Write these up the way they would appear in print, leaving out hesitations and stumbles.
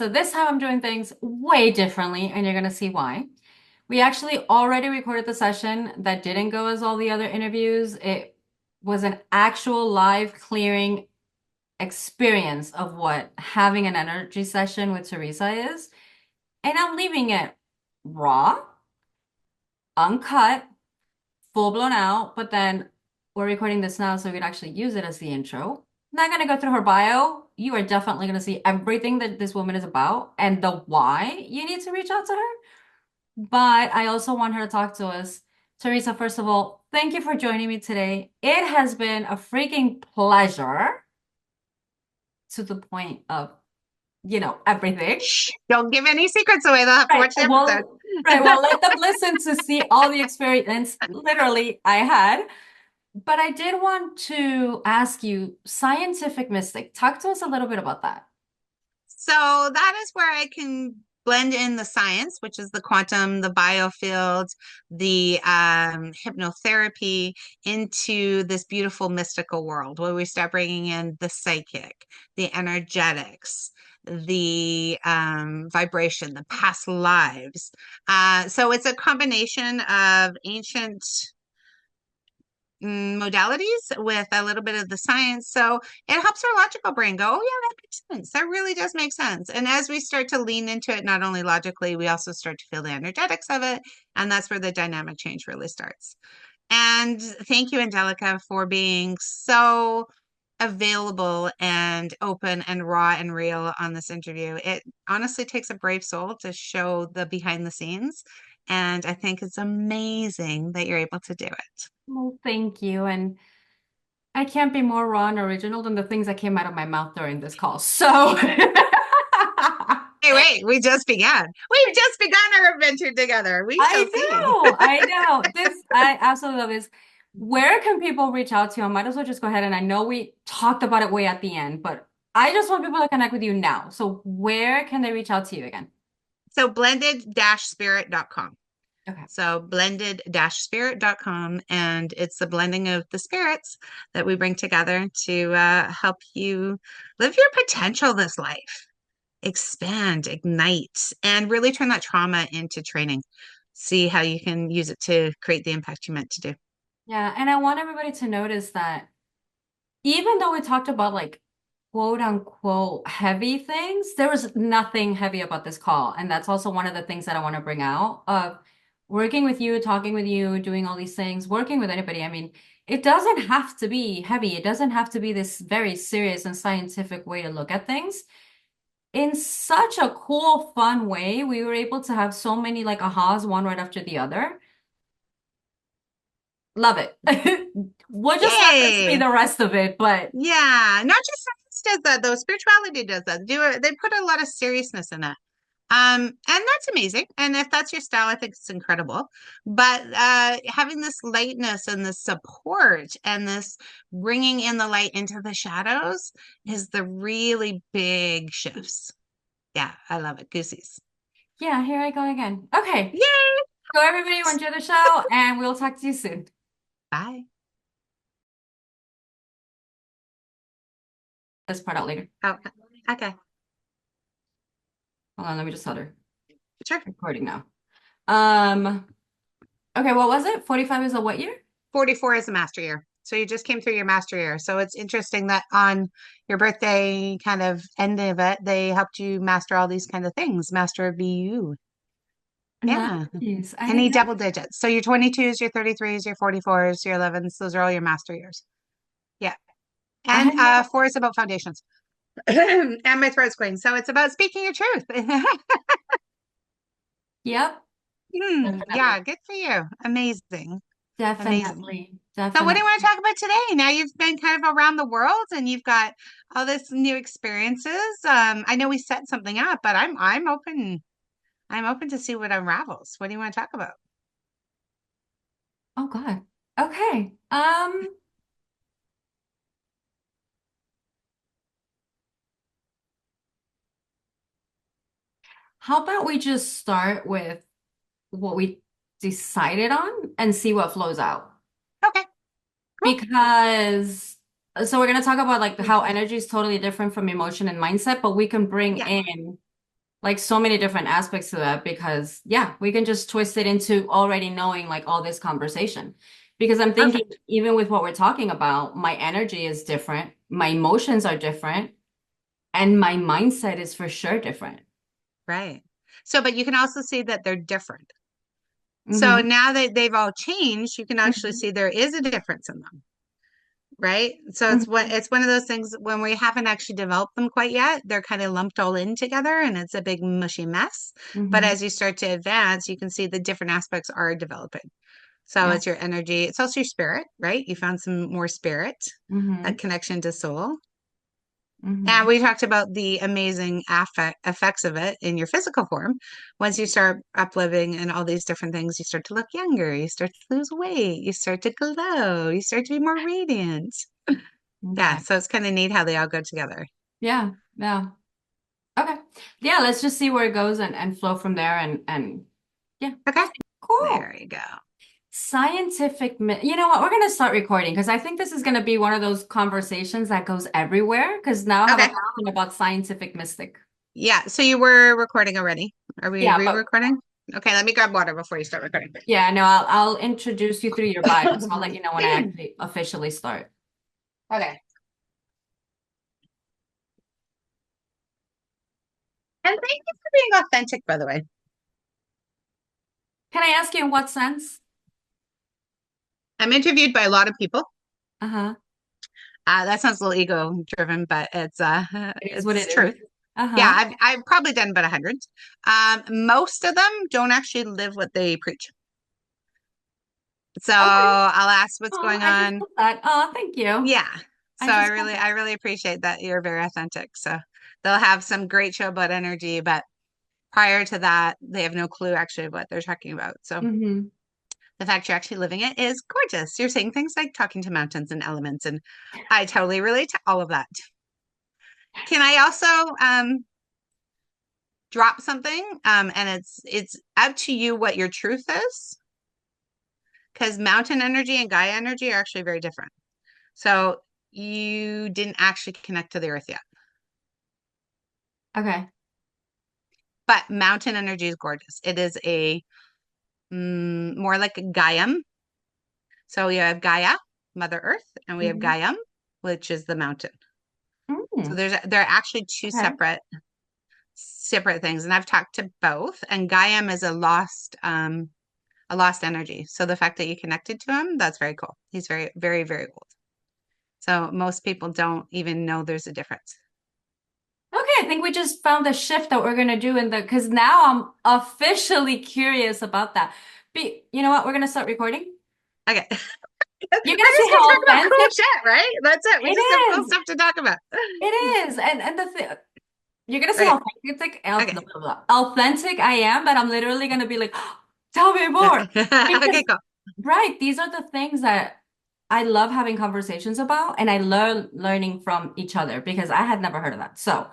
So this time I'm doing things way differently, and you're gonna see why. We actually already recorded the session that didn't go as all the other interviews. It was an actual live clearing experience of what having an energy session with Teresa is. And I'm leaving it raw, uncut, full blown out, but then we're recording this now so we could actually use it as the intro. Not gonna go through her bio. You are definitely gonna see everything that this woman is about and the why you need to reach out to her. But I also want her to talk to us. Teresa, first of all, thank you for joining me today. It has been a freaking pleasure to the point of, everything. Shh, don't give any secrets away. They'll have to Right. watch the episode. Well, let them listen to see all the experience literally I had. But I did want to ask you, scientific mystic, talk to us a little bit about that. So that is where I can blend in the science, which is the quantum, the biofield, the hypnotherapy into this beautiful mystical world where we start bringing in the psychic, the energetics, the vibration, the past lives. So it's a combination of ancient modalities with a little bit of the science. So it helps our logical brain go, oh, yeah, that makes sense. That really does make sense. And as we start to lean into it, not only logically, we also start to feel the energetics of it. And that's where the dynamic change really starts. And thank you, Angelica, for being so available and open and raw and real on this interview. It honestly takes a brave soul to show the behind the scenes. And I think it's amazing that you're able to do it. Well, thank you. And I can't be more raw and original than the things that came out of my mouth during this call. So, Hey, wait, we just began. We've just begun our adventure together. We shall see. I know. I absolutely love this. Where can people reach out to you? I might as well just go ahead and I know we talked about it way at the end, but I just want people to connect with you now. So where can they reach out to you again? So blended-spirit.com. Okay. So blended-spirit.com. And it's the blending of the spirits that we bring together to help you live your potential this life, expand, ignite, and really turn that trauma into training. See how you can use it to create the impact you meant to do. Yeah, and I want everybody to notice that even though we talked about like quote unquote heavy things, there was nothing heavy about this call. And that's also one of the things that I want to bring out of working with you, talking with you, doing all these things, working with anybody. I mean, it doesn't have to be heavy. It doesn't have to be this very serious and scientific way to look at things. In such a cool, fun way, we were able to have so many like ahas, one right after the other. Love it. We'll just let this be Yay! the rest of it, but Yeah, not just science does that though. Spirituality does that. They put a lot of seriousness in it. And that's amazing. And if that's your style, I think it's incredible. But having this lightness and this support and this bringing in the light into the shadows is the really big shifts. Yeah, I love it. Goosies. yeah, here I go again. Okay. Yay! So everybody enjoy the show and we'll talk to you soon. Bye. This part out later. Oh, okay. Hold on, let me just tell her. Sure. Recording now. Um, okay, what was it? 45 is a what year? 44 is a master year. So you just came through your master year. So it's interesting that on your birthday kind of end of it, they helped you master all these kind of things. Master of BU. Yeah. Nice. I Any didn't know. double digits. So your 22s, your 33s, your 44s, your 11s, those are all your master years. Yeah. I And had no. four is about foundations. And my throat's going. So it's about speaking your truth. Yep, Yeah, definitely. good for you. Amazing. Amazing. Definitely. So what do you want to Definitely. talk about today? Now you've been kind of around the world and you've got all this new experiences. I know we set something up, but I'm open. I'm open to see what unravels. What do you want to talk about? Oh God. Okay. How about we just start with what we decided on and see what flows out? Okay, cool. Because so we're gonna talk about like how energy is totally different from emotion and mindset, but we can bring Yeah. in like so many different aspects to that because yeah, we can just twist it into already knowing like all this conversation. Because I'm thinking Perfect. even with what we're talking about, my energy is different, my emotions are different, and my mindset is for sure different. Right. So, but you can also see that they're different. So Mm-hmm. now that they've all changed, you can actually Mm-hmm. see there is a difference in them. Right. So Mm-hmm. it's one of those things when we haven't actually developed them quite yet, they're kind of lumped all in together and it's a big mushy mess. But Mm-hmm. as you start to advance, you can see the different aspects are developing. So Yeah. it's your energy, it's also your spirit, right? You found some more spirit, Mm-hmm. that connection to soul. And Mm-hmm. we talked about the amazing effects of it in your physical form. Once you start upliving and all these different things, you start to look younger, you start to lose weight, you start to glow, you start to be more radiant. Yeah, Okay. so it's kind of neat how they all go together. Yeah. Yeah. Okay. Yeah, let's just see where it goes and flow from there and yeah. Okay, Cool. there you go. You know what? We're going to start recording because I think this is going to be one of those conversations that goes everywhere because now I have a Okay, question about scientific mystic. yeah, so you were recording already. Are we Yeah, but re-recording? Okay, let me grab water before you start recording. yeah, no, I'll introduce you through your bio, so I'll let you know when I actually officially start. Okay. And thank you for being authentic, by the way. Can I ask you in what sense? I'm interviewed by a lot of people. Uh-huh. That sounds a little ego driven, but It is what it's it is. truth. Yeah, Uh-huh. I've probably done about 100. Most of them don't actually live what they preach. So Okay. I'll ask what's Oh, going I just on. love that. Oh, thank you. Yeah. I So just love I that. really appreciate that you're very authentic. So they'll have some great show about energy, but prior to that, they have no clue actually what they're talking about. So Mm-hmm. the fact you're actually living it is gorgeous. You're saying things like talking to mountains and elements, and I totally relate to all of that. Can I also drop something? And it's up to you what your truth is, because mountain energy and Gaia energy are actually very different. So you didn't actually connect to the earth yet. Okay. But mountain energy is gorgeous. It is a more like a Gaiam. So we have Gaia, Mother Earth, and we have Mm-hmm. Gaiam, which is the mountain. So Mm. there are actually two Okay. separate things, and I've talked to both. And Gaiam is a lost energy. So the fact that you connected to him, that's very cool. He's very very very old. So most people don't even know there's a difference. Okay, I think we just found the shift that we're gonna do in the because now I'm officially curious about that. You know what? We're gonna start recording. Okay, You're we're gonna see just gonna how talk about cool authentic shit, right? That's it. We it just have cool is. stuff to talk about. It is, and the thing you're gonna see Okay, how okay, authentic I am. That I'm literally gonna be like, tell me more okay, because cool. right, these are the things that I love having conversations about, and I learning from each other because I had never heard of that. So.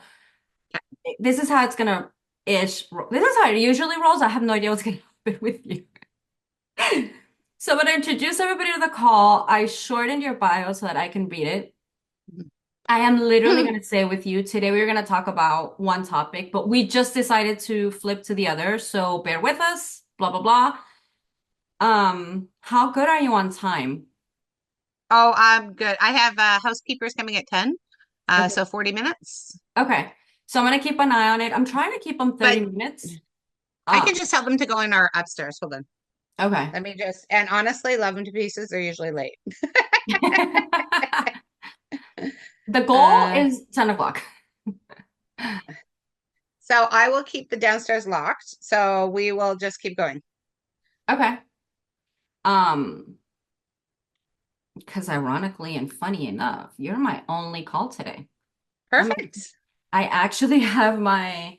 This is how it's gonna This is how it usually rolls. I have no idea what's gonna happen with you. So I'm gonna introduce everybody to the call. I shortened your bio so that I can read it. I am literally Okay. gonna say with you today we're gonna talk about one topic, but we just decided to flip to the other. So bear with us. Blah blah blah. How good are you on time? Oh, I'm good. I have housekeepers coming at 10. Okay. So 40 minutes. Okay. So I'm gonna keep an eye on it. I'm trying to keep them But 30 minutes. I Uh, can just tell them to go in our upstairs. Hold on. okay. Let me just, and honestly, love them to pieces. They're usually late. The goal Uh, is 10 o'clock. so I will keep the downstairs locked. So we will just keep going. Okay. Um, because ironically and funny enough, you're my only call today. I mean, Perfect. I actually have my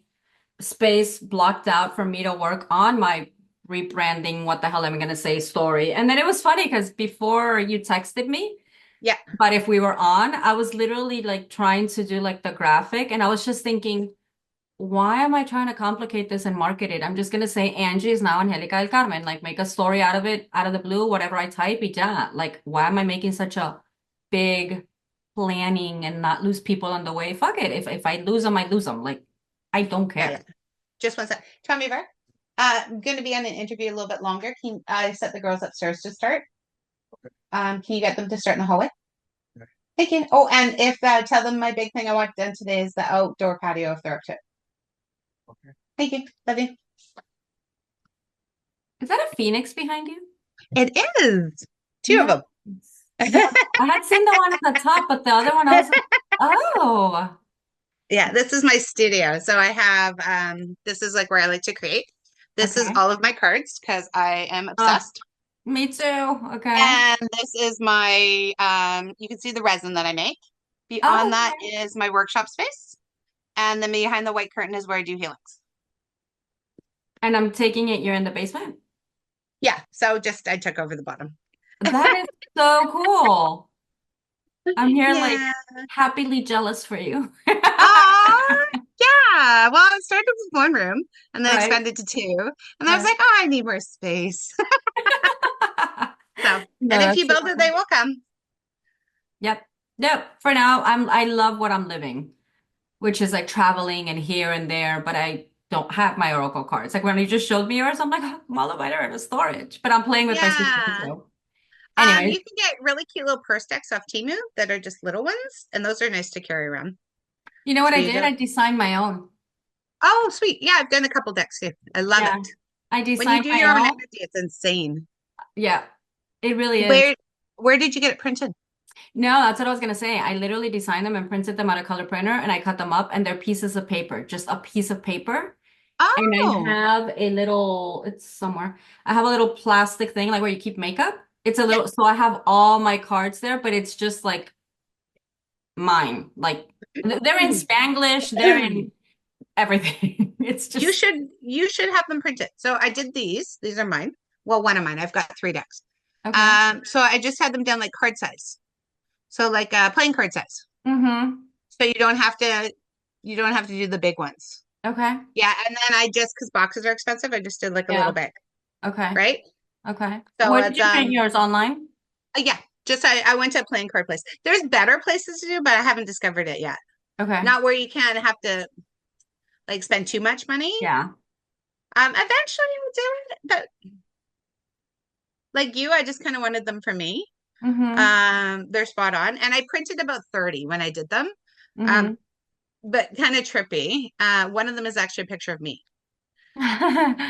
space blocked out for me to work on my rebranding, what the hell am I gonna say story. And then it was funny because before you texted me, Yeah. but if we were on, I was literally like trying to do like the graphic and I was just thinking, why am I trying to complicate this and market it? I'm just gonna say Angie is now Angelica del Carmen. Like make a story out of it, out of the blue, whatever I type, y ya. Like, why am I making such a big planning and not lose people on the way? Fuck it. If I lose them, I lose them. Like, I don't Yeah. Yeah. care. Just one sec. Tell me, Ver. I'm going to be on an interview a little bit longer. Can I set the girls upstairs to start? Can you get them to start in the hallway? Thank you. Oh, and if tell them my big thing I want done today is the outdoor patio if they're up to it. Thank you. Love you. Is that a phoenix behind you? It is two of Nice. them. Yeah, I had seen the one at the top, but the other one I was like, oh, Yeah, this is my studio. So I have this is like where I like to create. This is okay. all of my cards because I am Oh, obsessed. me too. Okay. And this is my you can see the resin that I make. Beyond Oh, that okay. is my workshop space. And then behind the white curtain is where I do healings. And I'm taking it you're in the basement. Yeah, so just I took over the bottom. That is so cool. I'm here like Yeah. happily jealous for you. Oh, yeah. Well, I started with one room and then Right, expanded to two. And I was right. like, oh, I need more space. So, No, and if you that's build super it, they cool. will come. Yep. Yep. For now, I love what I'm living, which is like traveling and here and there, but I don't have my Oracle cards. Like when you just showed me yours, I'm like, oh, Mala in a storage. But I'm playing with my sister Yeah. too. Anyways, You can get really cute little purse decks off Temu that are just little ones, and those are nice to carry around. you know what So I you did? don't. I designed my own. Oh, sweet. Yeah, I've done a couple decks too. I love Yeah. it. I When you designed do my your own own. energy, it's insane. Yeah, it really is. Where did you get it printed? No, that's what I was gonna say. I literally designed them and printed them out of color printer and I cut them up and they're pieces of paper, just a piece of paper. And I Oh, have a little, it's somewhere. I have a little plastic thing like where you keep makeup. It's a yeah. little, so I have all my cards there, but it's just like mine. Like they're in Spanglish, they're in everything. It's You just should have them printed. So I did these. These are mine. Well, one of mine. I've got three decks. okay. So I just had them done like card size. So like playing card size. Mm-hmm. So you don't have to do the big ones. Okay. Yeah, and then I just because boxes are expensive, I just did like a little Yeah. big, Okay. right? Okay. So Where did it's you print yours online? yeah, just I went to a playing card place. There's better places to do, but I haven't discovered it yet. Okay. Not where you can't have to like spend too much money. Yeah. Eventually we'll do it, but like you, I just kind of wanted them for me. Mm-hmm. They're spot on, and I printed about 30 when I did them. Um, Mm-hmm. but kind of trippy. One of them is actually a picture of me.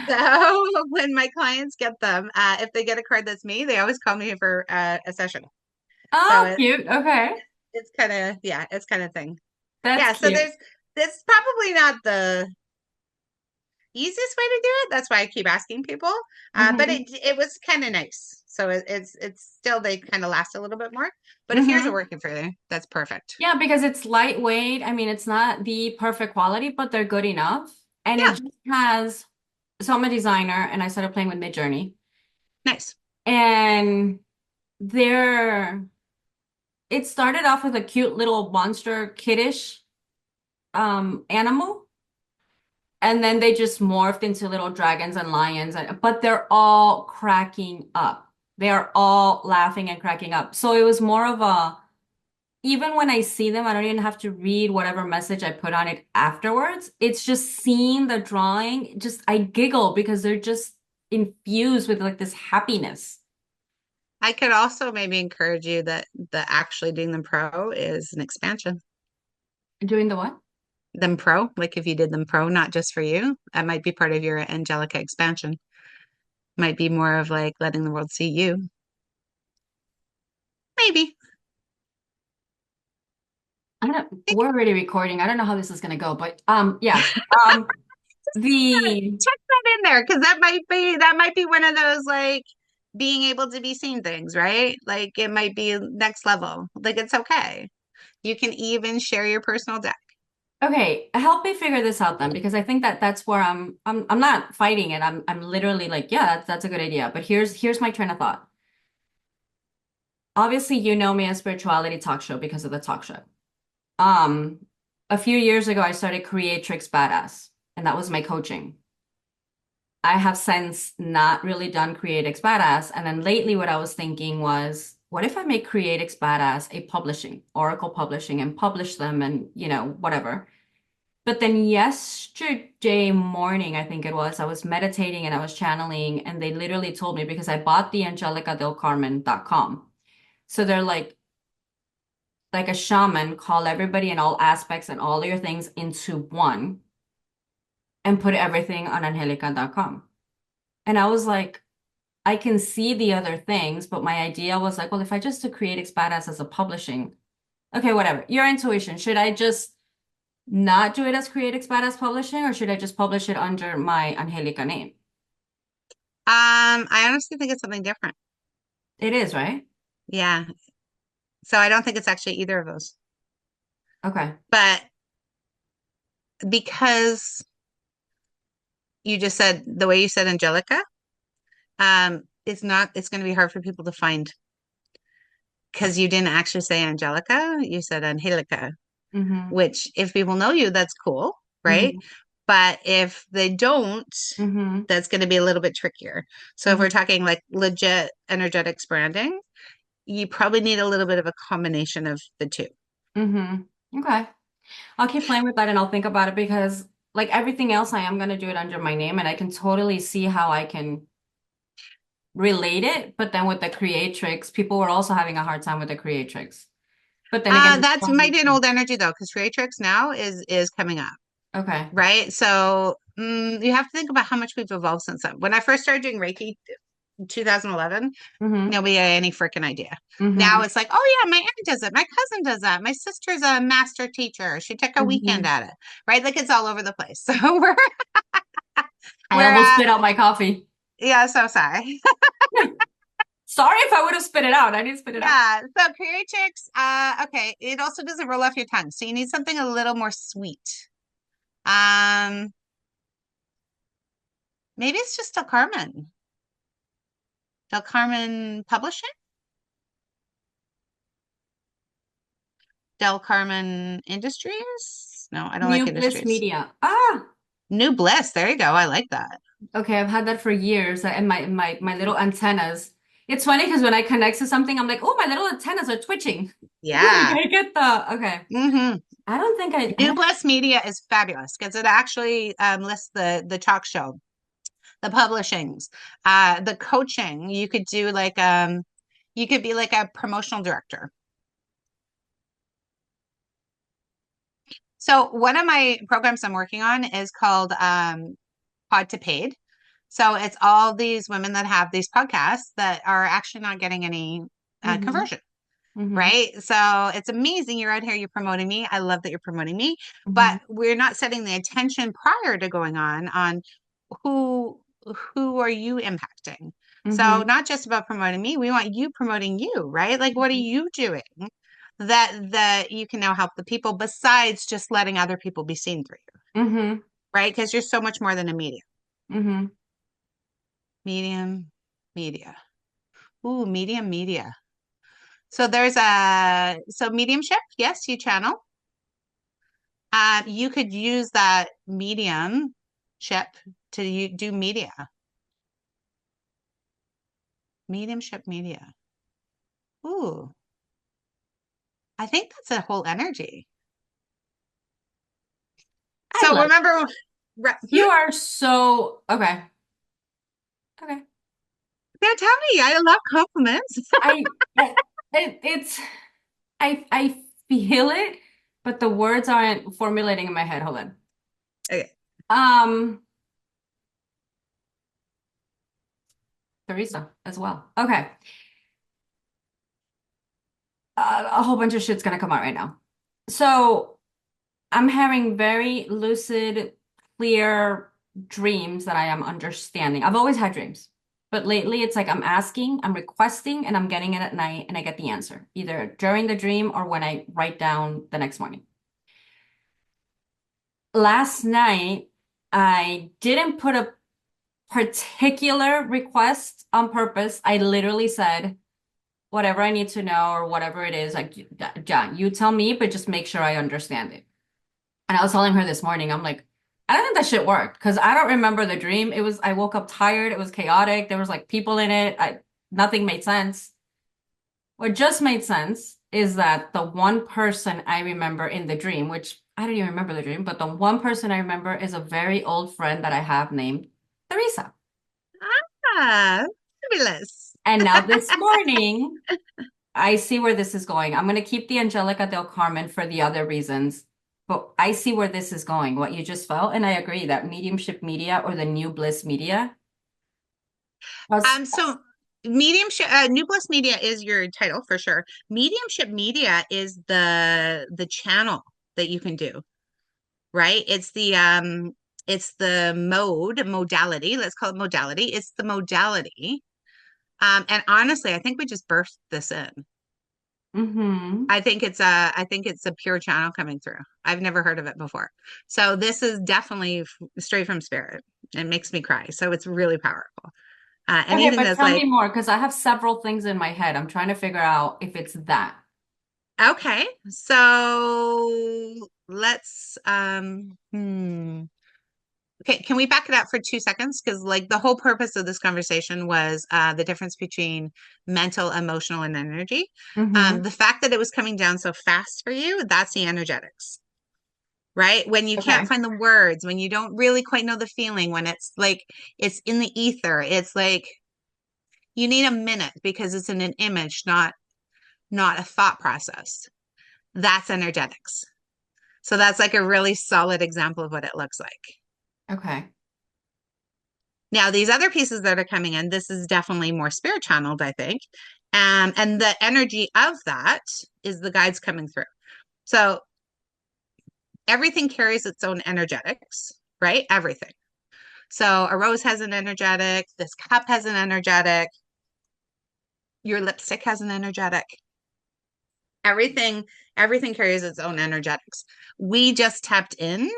So when my clients get them, if they get a card that's me, they always call me for a session. So Oh, cute. Okay. it's kind of yeah, it's kind of thing. That's Yeah. So cute. there's probably not the easiest way to do it. That's why I keep asking people. But Mm-hmm. it was kind of nice. So it's still they kind of last a little bit more. But if yours are Mm-hmm. working for you, that's perfect. Yeah, because it's lightweight. I mean, it's not the perfect quality, but they're good enough. And it Yeah, just has, so I'm a designer and I started playing with Midjourney. nice. And they're, it started off with a cute little monster kiddish animal. And then they just morphed into little dragons and lions, but they're all cracking up. They are all laughing and cracking up. So it was more of a, even when I see them, I don't even have to read whatever message I put on it afterwards. It's just seeing the drawing, just I giggle because they're just infused with like this happiness. I could also maybe encourage you that the actually doing them pro is an expansion. Doing the what? Them pro, like if you did them pro, not just for you, that might be part of your Angelica expansion. Might be more of like letting the world see you. Maybe. I don't know. We're already recording. I don't know how this is gonna go, but yeah. The Check that in there because that might be one of those like being able to be seen things, right? Like it might be next level. Like it's okay. You can even share your personal deck. Okay, help me figure this out then, because I think that that's where I'm not fighting it. I'm literally like, yeah, that's a good idea. But here's my train of thought. Obviously, you know me as spirituality talk show because of the talk show. Um, a few years ago, I started Creatrix Badass, and that was my coaching. I have since not really done Creatrix Badass, and then lately, what I was thinking was, what if I make Creatrix Badass a publishing, Oracle Publishing, and publish them, and whatever. But then yesterday morning, I think it was, I was meditating and I was channeling, and they literally told me because I bought the angelicadelcarmen.com. So they're like a shaman, call everybody in all aspects and all your things into one and put everything on angelica.com. And I was like, I can see the other things, but my idea was like, well, if I just to create Badass as a publishing, okay, whatever. Your intuition. Should I just not do it as Create Badass Publishing, or should I just publish it under my Angelica name? I honestly think it's something different. It is, right? Yeah. So I don't think it's actually either of those. Okay. But because you just said the way you said Angelica, it's going to be hard for people to find because you didn't actually say Angelica, you said Angelica, Mm-hmm. which if people know you, that's cool, right? Mm-hmm. But if they don't, Mm-hmm. that's going to be a little bit trickier. So if we're Mm-hmm. talking like legit energetics branding, you probably need a little bit of a combination of the two. Mm-hmm. Okay. I'll keep playing with that and I'll think about it because like everything else, I am gonna do it under my name and I can totally see how I can relate it. But then with the creatrix, people were also having a hard time with the creatrix. But then again, it's That's might probably be an old energy though, because Creatrix now is coming up, okay. right? So you have to think about how much we've evolved since then. When I first started doing Reiki in 2011, Mm-hmm. nobody had any freaking idea. Now Mm-hmm. it's like, oh yeah, my aunt does it, my cousin does that, my sister's a master teacher. She took a weekend Mm-hmm. at it, right? Like it's all over the place. So we're I we're almost spit out my coffee. yeah, so sorry. Sorry if I would have spit it out. I didn't spit it out. Yeah, so Creatrix, okay, it also doesn't roll off your tongue, so you need something a little more sweet. Um, maybe it's just Del Carmen. Del Carmen Publishing? Del Carmen Industries? No, I don't like New Bliss industries. Media. Ah, New Bliss. There you go. I like that. okay. I've had that for years, and my little antennas. It's funny because when I connect to something, I'm like, oh, my little antennas are twitching. Like Yeah. I get the okay. Hmm. I don't think I New don't. Bliss Media is fabulous because it actually lists the talk show, the publishings, the coaching. You could be like a promotional director. So one of my programs I'm working on is called Pod to Paid. So it's all these women that have these podcasts that are actually not getting any Mm-hmm. conversion, Mm-hmm. right? So it's amazing. You're out here, you're promoting me. I love that you're promoting me, Mm-hmm. but we're not setting the attention prior to going on who who are you impacting? So Mm-hmm. not just about promoting me, we want you promoting you, right? Like what are you doing that you can now help the people besides just letting other people be seen through you, Mm-hmm. right? Because you're so much more than a medium. Mm-hmm. Medium media. Ooh, medium media. So there's a so mediumship, yes, you channel. You could use that mediumship to do media. Mediumship media. Ooh, I think that's a whole energy. I So love remember, you are so okay. Okay. yeah, tell me, I love compliments. I, I it's I feel it, but the words aren't formulating in my head. Hold on. Okay. Um, Teresa as well. Okay. A whole bunch of shit's gonna come out right now. So I'm having very lucid, clear dreams that I am understanding. I've always had dreams, but lately it's like I'm asking, I'm requesting, and I'm getting it at night, and I get the answer either during the dream or when I write down the next morning. Last night, I didn't put a particular request on purpose. I literally said, whatever I need to know or whatever it is, like, John, you tell me, but just make sure I understand it. And I was telling her this morning, I'm like, I don't think that shit worked because I don't remember the dream. I woke up tired. It was chaotic. There was like people in it. Nothing made sense. What just made sense is that the one person I remember in the dream, which I don't even remember the dream, but the one person I remember is a very old friend that I have named Teresa. Ah, fabulous. And now this morning, I see where this is going. I'm going to keep the Angelica del Carmen for the other reasons, but I see where this is going, what you just felt. And I agree that mediumship media or the new bliss media was, So mediumship, New Bliss Media is your title for sure. Mediumship Media is the channel that you can do, right? It's the modality. Let's call it modality. It's the modality. And honestly, I think we just birthed this in. mm-hmm. I think it's a pure channel coming through. I've never heard of it before. So this is definitely straight from spirit. It makes me cry. So it's really powerful. Okay, Anything but that's tell me like, more because I have several things in my head. I'm trying to figure out if it's that. okay, so let's okay, can we back it up for 2 seconds? Because like the whole purpose of this conversation was the difference between mental, emotional, and energy. Mm-hmm. The fact that it was coming down so fast for you, that's the energetics, right? When you can't Okay. find the words, when you don't really quite know the feeling, when it's like it's in the ether, it's like you need a minute because it's in an image, not a thought process. That's energetics. So that's like a really solid example of what it looks like. Okay. Now, these other pieces that are coming in, this is definitely more spirit channeled, I think. And the energy of that is the guides coming through. So everything carries its own energetics, right? Everything. So a rose has an energetic, this cup has an energetic, your lipstick has an energetic. Everything, everything carries its own energetics. We just tapped in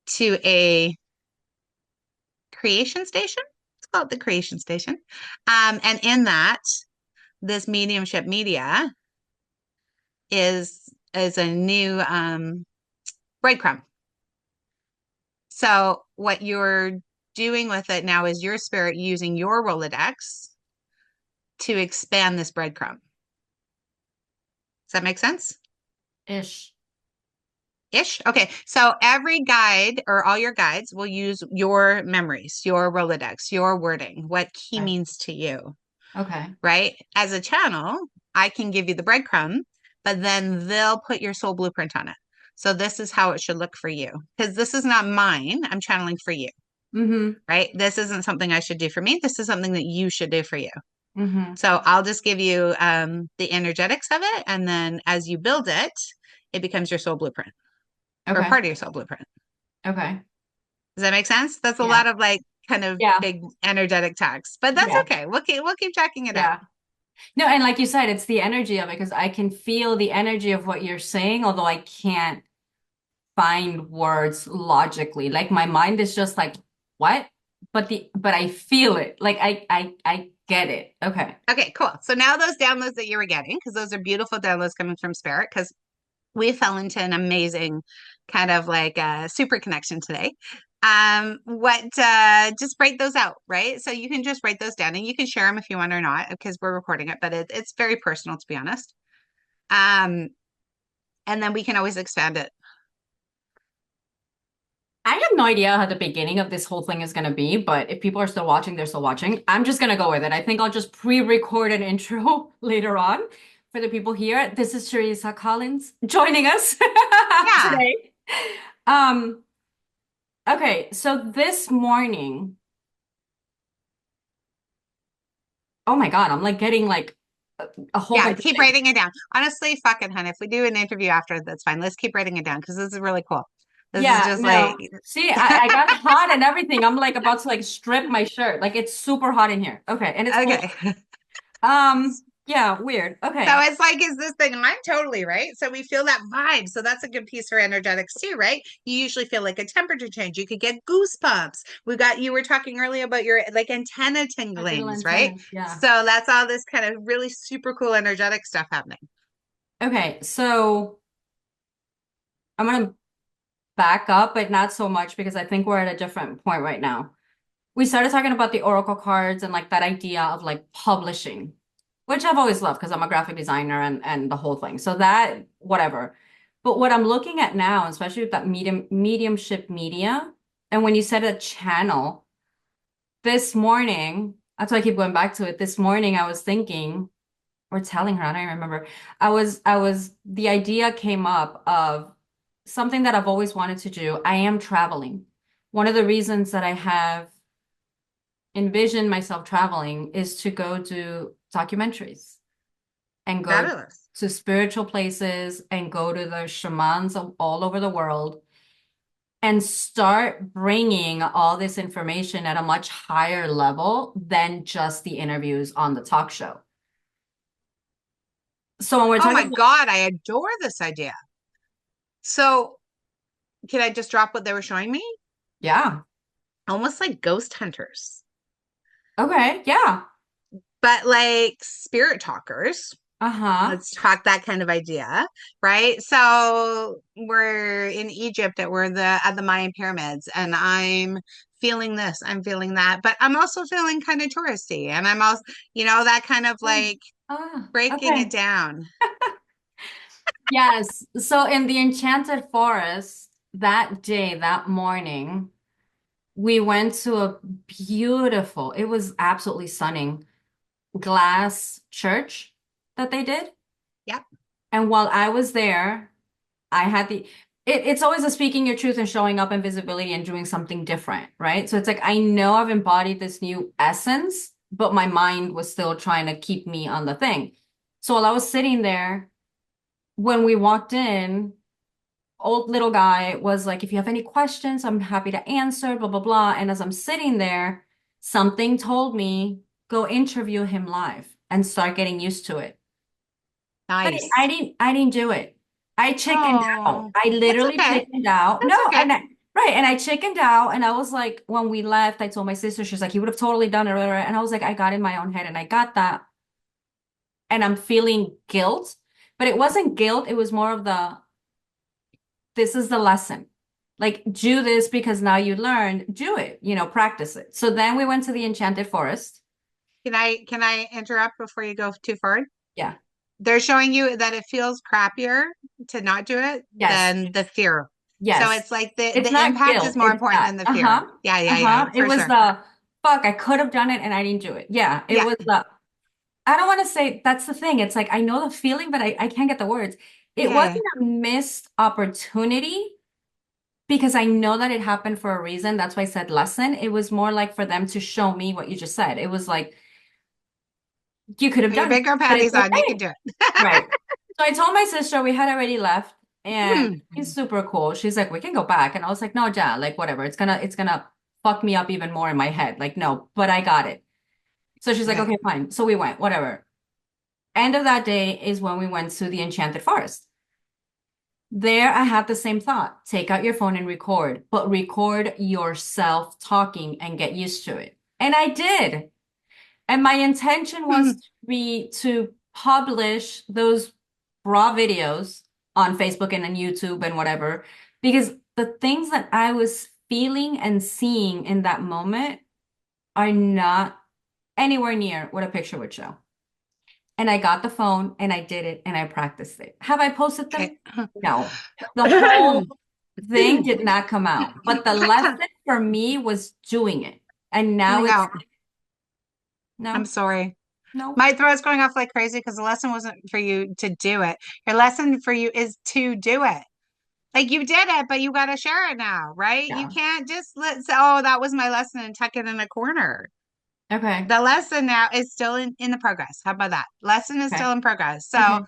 to a creation station. It's called the creation station. And in that, this mediumship media is a new breadcrumb. So what you're doing with it now is your spirit using your Rolodex to expand this breadcrumb. Does that make sense? Ish. Ish. Okay. So every guide or all your guides will use your memories, your Rolodex, your wording, what he Okay. means to you, Okay. right? As a channel, I can give you the breadcrumb, but then they'll put your soul blueprint on it. So this is how it should look for you. Because this is not mine. I'm channeling for you, Mm-hmm. right? This isn't something I should do for me. This is something that you should do for you. Mm-hmm. So I'll just give you the energetics of it. And then as you build it, it becomes your soul blueprint or Okay. part of your soul blueprint. Okay. Does that make sense? That's a Yeah. lot of like kind of Yeah. big energetic talks, but that's Yeah. okay. We'll keep tracking it out. Yeah. No, and like you said, it's the energy of it because I can feel the energy of what you're saying, although I can't find words logically. Like my mind is just like, what? But I feel it. Like I get it. Okay. Okay, cool. So now those downloads that you were getting, because those are beautiful downloads coming from Spirit, because we fell into an amazing kind of like super connection today. What just break those out, right? So you can just write those down and you can share them if you want or not, because we're recording it, but it's very personal to be honest. Um, and then we can always expand it. I have no idea how the beginning of this whole thing is going to be, but if people are still watching, they're still watching. I'm just going to go with it. I think I'll just pre-record an intro later on for the people here. This is Teresa Collins joining us Yeah. today. Um, okay, so this morning, oh my God, I'm like getting like a whole Yeah, bunch of keep things. writing it down. Honestly, fuck it, hun. If we do an interview after, that's fine. Let's keep writing it down because this is really cool. This is Yeah, just like, no. See, I got hot and everything. I'm like about to like strip my shirt. Like it's super hot in here. Okay, and it's cold. okay. Yeah, weird. So Okay. it's like, is this thing? I'm totally right. So we feel that vibe. So that's a good piece for energetics too, right? You usually feel like a temperature change. You could get goosebumps. You were talking earlier about your like antenna My little tinglings, right? antennas. Yeah. So that's all this kind of really super cool energetic stuff happening. Okay, so I'm gonna back up, but not so much because I think we're at a different point right now. We started talking about the Oracle cards and like that idea of like publishing, which I've always loved because I'm a graphic designer and the whole thing. So that, whatever. But what I'm looking at now, especially with that mediumship media, and when you said a channel, this morning, that's why I keep going back to it. This morning I was thinking, or telling her, I don't even remember. The idea came up of something that I've always wanted to do. I am traveling. One of the reasons that I have envisioned myself traveling is to go do documentaries and go Fabulous. to spiritual places and go to the shamans of all over the world and start bringing all this information at a much higher level than just the interviews on the talk show. So when we're Oh talking my about, God, I adore this idea. So, can I just drop what they were showing me? yeah, Almost like ghost hunters, okay, yeah, but like spirit talkers. uh-huh. Let's talk that kind of idea, right? So we're in Egypt at we're the at the Mayan pyramids, and I'm feeling this, I'm feeling that, but I'm also feeling kind of touristy, and I'm also, that kind of Oh, like breaking it okay. down. Yes. So in the Enchanted Forest, that day, that morning, we went to a beautiful, it was absolutely stunning, glass church that they did. Yep. And while I was there, I had it's always a speaking your truth and showing up in visibility and doing something different, right? So it's like I know I've embodied this new essence, but my mind was still trying to keep me on the thing. So while I was sitting there, when we walked in, old little guy was like, if you have any questions, I'm happy to answer, blah, blah, blah. And as I'm sitting there, something told me, go interview him live and start getting used to it. But Nice. I didn't do it. I chickened out. Oh, I that's literally okay. chickened out. No, That's okay. right. And I chickened out. And I was like, when we left, I told my sister, she's like, he would have totally done it. And I was like, I got in my own head and I got that. And I'm feeling guilt, but it wasn't guilt. It was more of this is the lesson. Like, do this because now you learned, do it, practice it. So then we went to the Enchanted Forest. Can I interrupt before you go too far? Yeah. They're showing you that it feels crappier to not do it Yes. than the fear. So Yes. it's like the It's the not impact guilt. is more It's important that. than the fear. Uh-huh. Yeah, yeah, yeah, Uh-huh. It for was sure. the fuck, I could have done it and I didn't do it. Yeah. It Yeah. was the I don't want to say that's the thing. It's like I know the feeling, but I can't get the words. It Yeah. wasn't a missed opportunity because I know that it happened for a reason. That's why I said lesson. It was more like for them to show me what you just said. It was like you could have Put your done it, bigger but it's panties on. You can okay. do it. Right. So I told my sister we had already left and Hmm. she's super cool. She's like, we can go back. And I was like, no, Ja, like whatever. It's gonna fuck me up even more in my head. Like, no, but I got it. So she's like, Okay. okay, fine. So we went, whatever. End of that day is when we went to the Enchanted Forest. There, I had the same thought. Take out your phone and record, but record yourself talking and get used to it. And I did. And my intention was Hmm. to be to publish those raw videos on Facebook and on YouTube and whatever, because the things that I was feeling and seeing in that moment are not anywhere near what a picture would show. And I got the phone and I did it and I practiced it. Have I posted them? Okay. No. The whole thing did not come out. But the lesson for me was doing it. And now Coming it's out. I'm no, sorry. no. My throat's going off like crazy because the lesson wasn't for you to do it. Your lesson for you is to do it. Like you did it, but you got to share it now, right? You Yeah. can't just let say, oh, that was my lesson and tuck it in a corner. Okay. The lesson now is still in the progress. How about that? Lesson is Okay. still in progress. So Okay.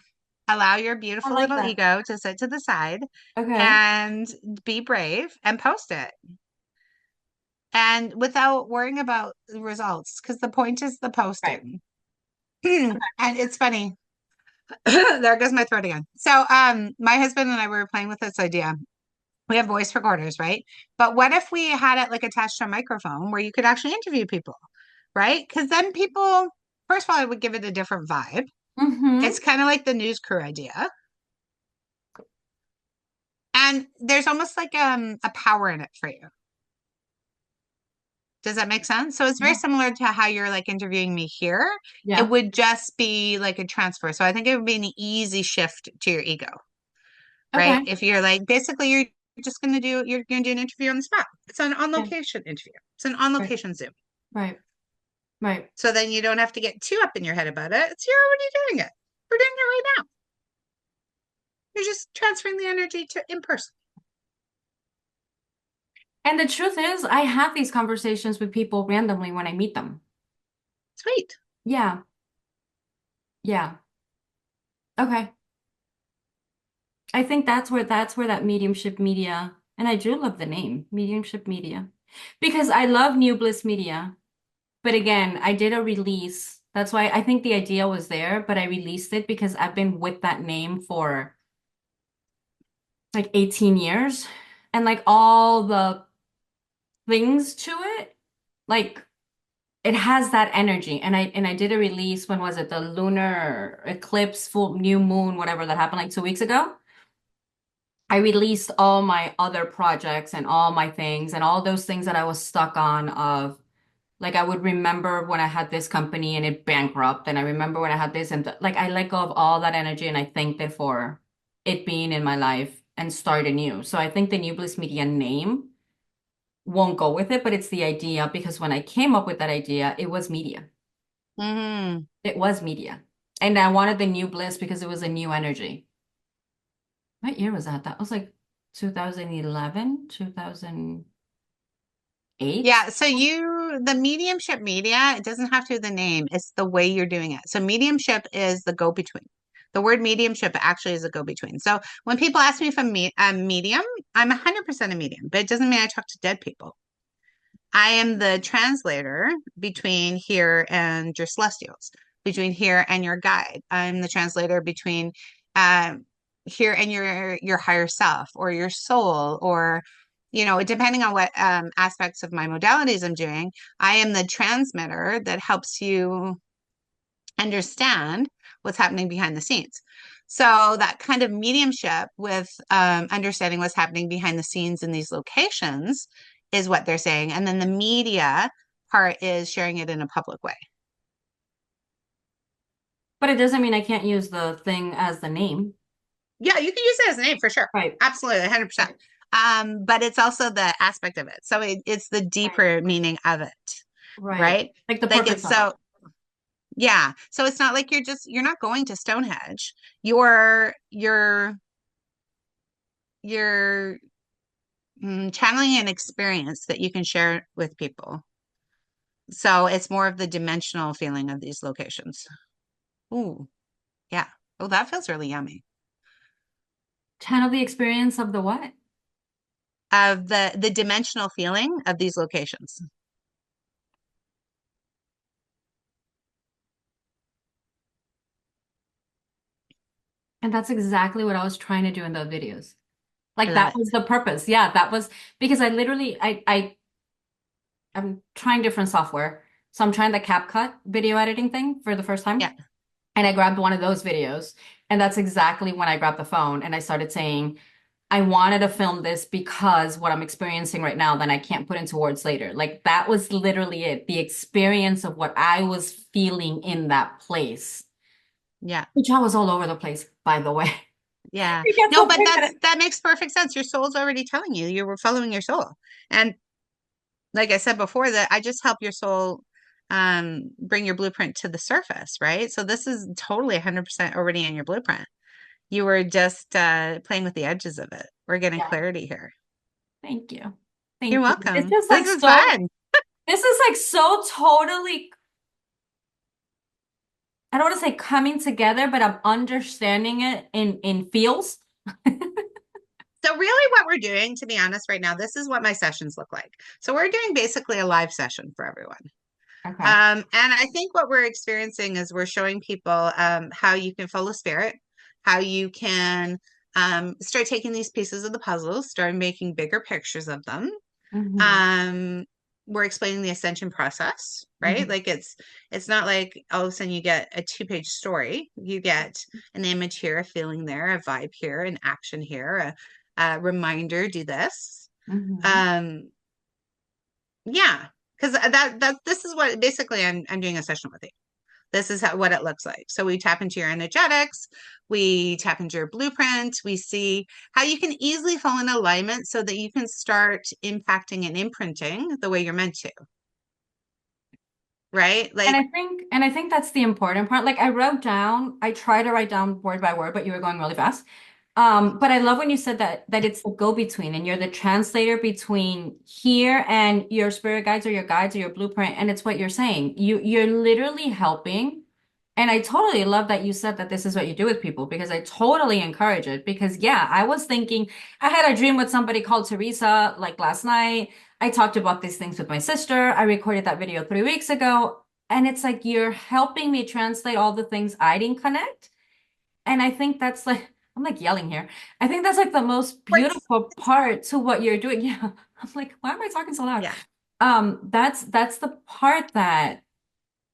allow your I beautiful like little that. ego to sit to the side Okay. and be brave and post it. And without worrying about the results, because the point is the Right. posting. And it's funny. There goes my throat again. So my husband and I were playing with this idea. We have voice recorders, right? But what if we had it like attached to a microphone where you could actually interview people, right? Because then people, first of all, it would give it a different vibe. Mm-hmm. It's kind of like the news crew idea. And there's almost like a power in it for you. Does that make sense? So it's very Yeah. similar to how you're like interviewing me here. It Yeah. would just be like a transfer. So I think it would be an easy shift to your ego. right? Okay. If you're like, basically, you're going to do an interview on the spot. It's an on Yeah. location interview. It's an on Right. location Zoom. Right. Right. So then you don't have to get too up in your head about it. You're already doing it. We're doing it right now. You're just transferring the energy to in person. And the truth is, I have these conversations with people randomly when I meet them. Sweet. Yeah. Yeah. Okay. I think that's where that mediumship media, and I do love the name, mediumship media, because I love New Bliss Media. But again, I did a release. That's why I think the idea was there, but I released it because I've been with that name for like 18 years. And like all the things to it, like it has that energy. And I did a release, when was it? The lunar eclipse, full new moon, whatever that happened like 2 weeks ago. I released all my other projects and all my things and all those things that I was stuck on of like I would remember when I had this company and it bankrupt and I remember when I had this and like I let go of all that energy and I thanked it for it being in my life and start anew. So I think the New Bliss Media name won't go with it, but it's the idea because when I came up with that idea, it was media. Mm-hmm. It was media. And I wanted the New Bliss because it was a new energy. What year was that? That was like 2011, 2008. Yeah, so the mediumship media, it doesn't have to be the name, it's the way you're doing it. So mediumship is the go-between. The word mediumship actually is a go-between. So when people ask me if I'm a medium, I'm 100% a medium, but it doesn't mean I talk to dead people. I am the translator between here and your celestials, between here and your guide. I'm the translator between um, here and your higher self or your soul, or depending on what aspects of my modalities I'm doing. I am the transmitter that helps you understand what's happening behind the scenes. So that kind of mediumship with understanding what's happening behind the scenes in these locations is what they're saying. And then the media part is sharing it in a public way. But it doesn't mean I can't use the thing as the name. Yeah, you can use it as a name for sure. Right. Absolutely, 100%. Right. But it's also the aspect of it. So it's the Right. deeper meaning of it, Right. right? Like the Like purpose it's of it. so, yeah. So it's not like you're not going to Stonehenge. You're channeling an experience that you can share with people. So it's more of the dimensional feeling of these locations. Ooh, yeah. Oh, that feels really yummy. Channel the experience of the what? Of the dimensional feeling of these locations. And that's exactly what I was trying to do in the videos. I Like love that it. was the purpose. Yeah, that was because I literally I'm trying different software. So I'm trying the CapCut video editing thing for the first Yeah. time. And I grabbed one of those videos. And that's exactly when I grabbed the phone and I started saying, I wanted to film this because what I'm experiencing right now, then I can't put into words later. Like that was literally it. The experience of what I was feeling in that place, Yeah. which I was all over the place, by the way. Yeah. It gets No, the but point that it, that makes perfect sense. Your soul's already telling you were following your soul. And like I said before, that I just help your soul bring your blueprint to the surface, right? So this is totally 100% already in your blueprint. You were just playing with the edges of it. We're getting yeah, clarity here. thank you. You're Thank you. welcome. This is fun. This is like so totally, I don't want to say coming together, but I'm understanding it in feels. So really what we're doing, to be honest, right now, this is what my sessions look like. So we're doing basically a live session for everyone. Okay. And I think what we're experiencing is we're showing people how you can follow spirit, how you can start taking these pieces of the puzzle, start making bigger pictures of them. Hmm. Um, we're explaining the ascension process, right? Hmm. Like it's not like all of a sudden you get a two-page story. You get an image here, a feeling there, a vibe here, an action here, a reminder, do this. Hmm. Um, yeah, because that this is what basically I'm doing a session with you. This is what it looks like. So we tap into your energetics, we tap into your blueprint, we see how you can easily fall in alignment so that you can start impacting and imprinting the way you're meant to, right? And Like, I think that's the important part. Like I try to write down word by word, but you were going really fast. But I love when you said that it's the go-between and you're the translator between here and your spirit guides or your blueprint, and it's what you're saying. You're literally helping. And I totally love that you said that this is what you do with people because I totally encourage it. Because yeah, I was thinking I had a dream with somebody called Teresa like last night. I talked about these things with my sister. I recorded that video 3 weeks ago. And it's like you're helping me translate all the things I didn't connect. And I think that's like, I'm like yelling here. I think that's like the most works. beautiful part to what you're doing. Yeah. I'm like, why am I talking so loud? Yeah. That's the part that,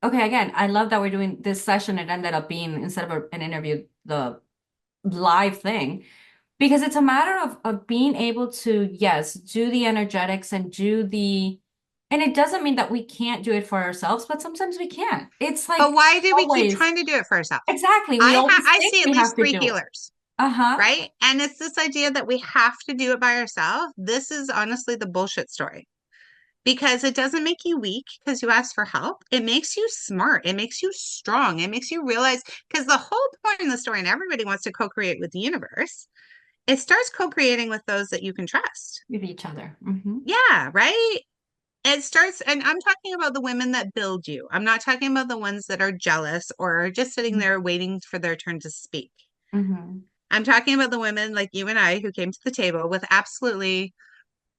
okay, again, I love that we're doing this session. It ended up being, instead of an interview, the live thing, because it's a matter of being able to, yes, do the energetics and and it doesn't mean that we can't do it for ourselves, but sometimes we can't. It's But like why do we keep always, trying to do it for ourselves? exactly. We always I think see at we have least to three do it. healers, Uh-huh. right? And it's this idea that we have to do it by ourselves. This is honestly the bullshit story because it doesn't make you weak because you ask for help. It makes you smart. It makes you strong. It makes you realize because the whole point in the story, and everybody wants to co-create with the universe, it starts co-creating with those that you can trust. With each other. Hmm. Yeah, right. It starts, and I'm talking about the women that build you. I'm not talking about the ones that are jealous or are just sitting there waiting for their turn to speak. Hmm. I'm talking about the women like you and I who came to the table with absolutely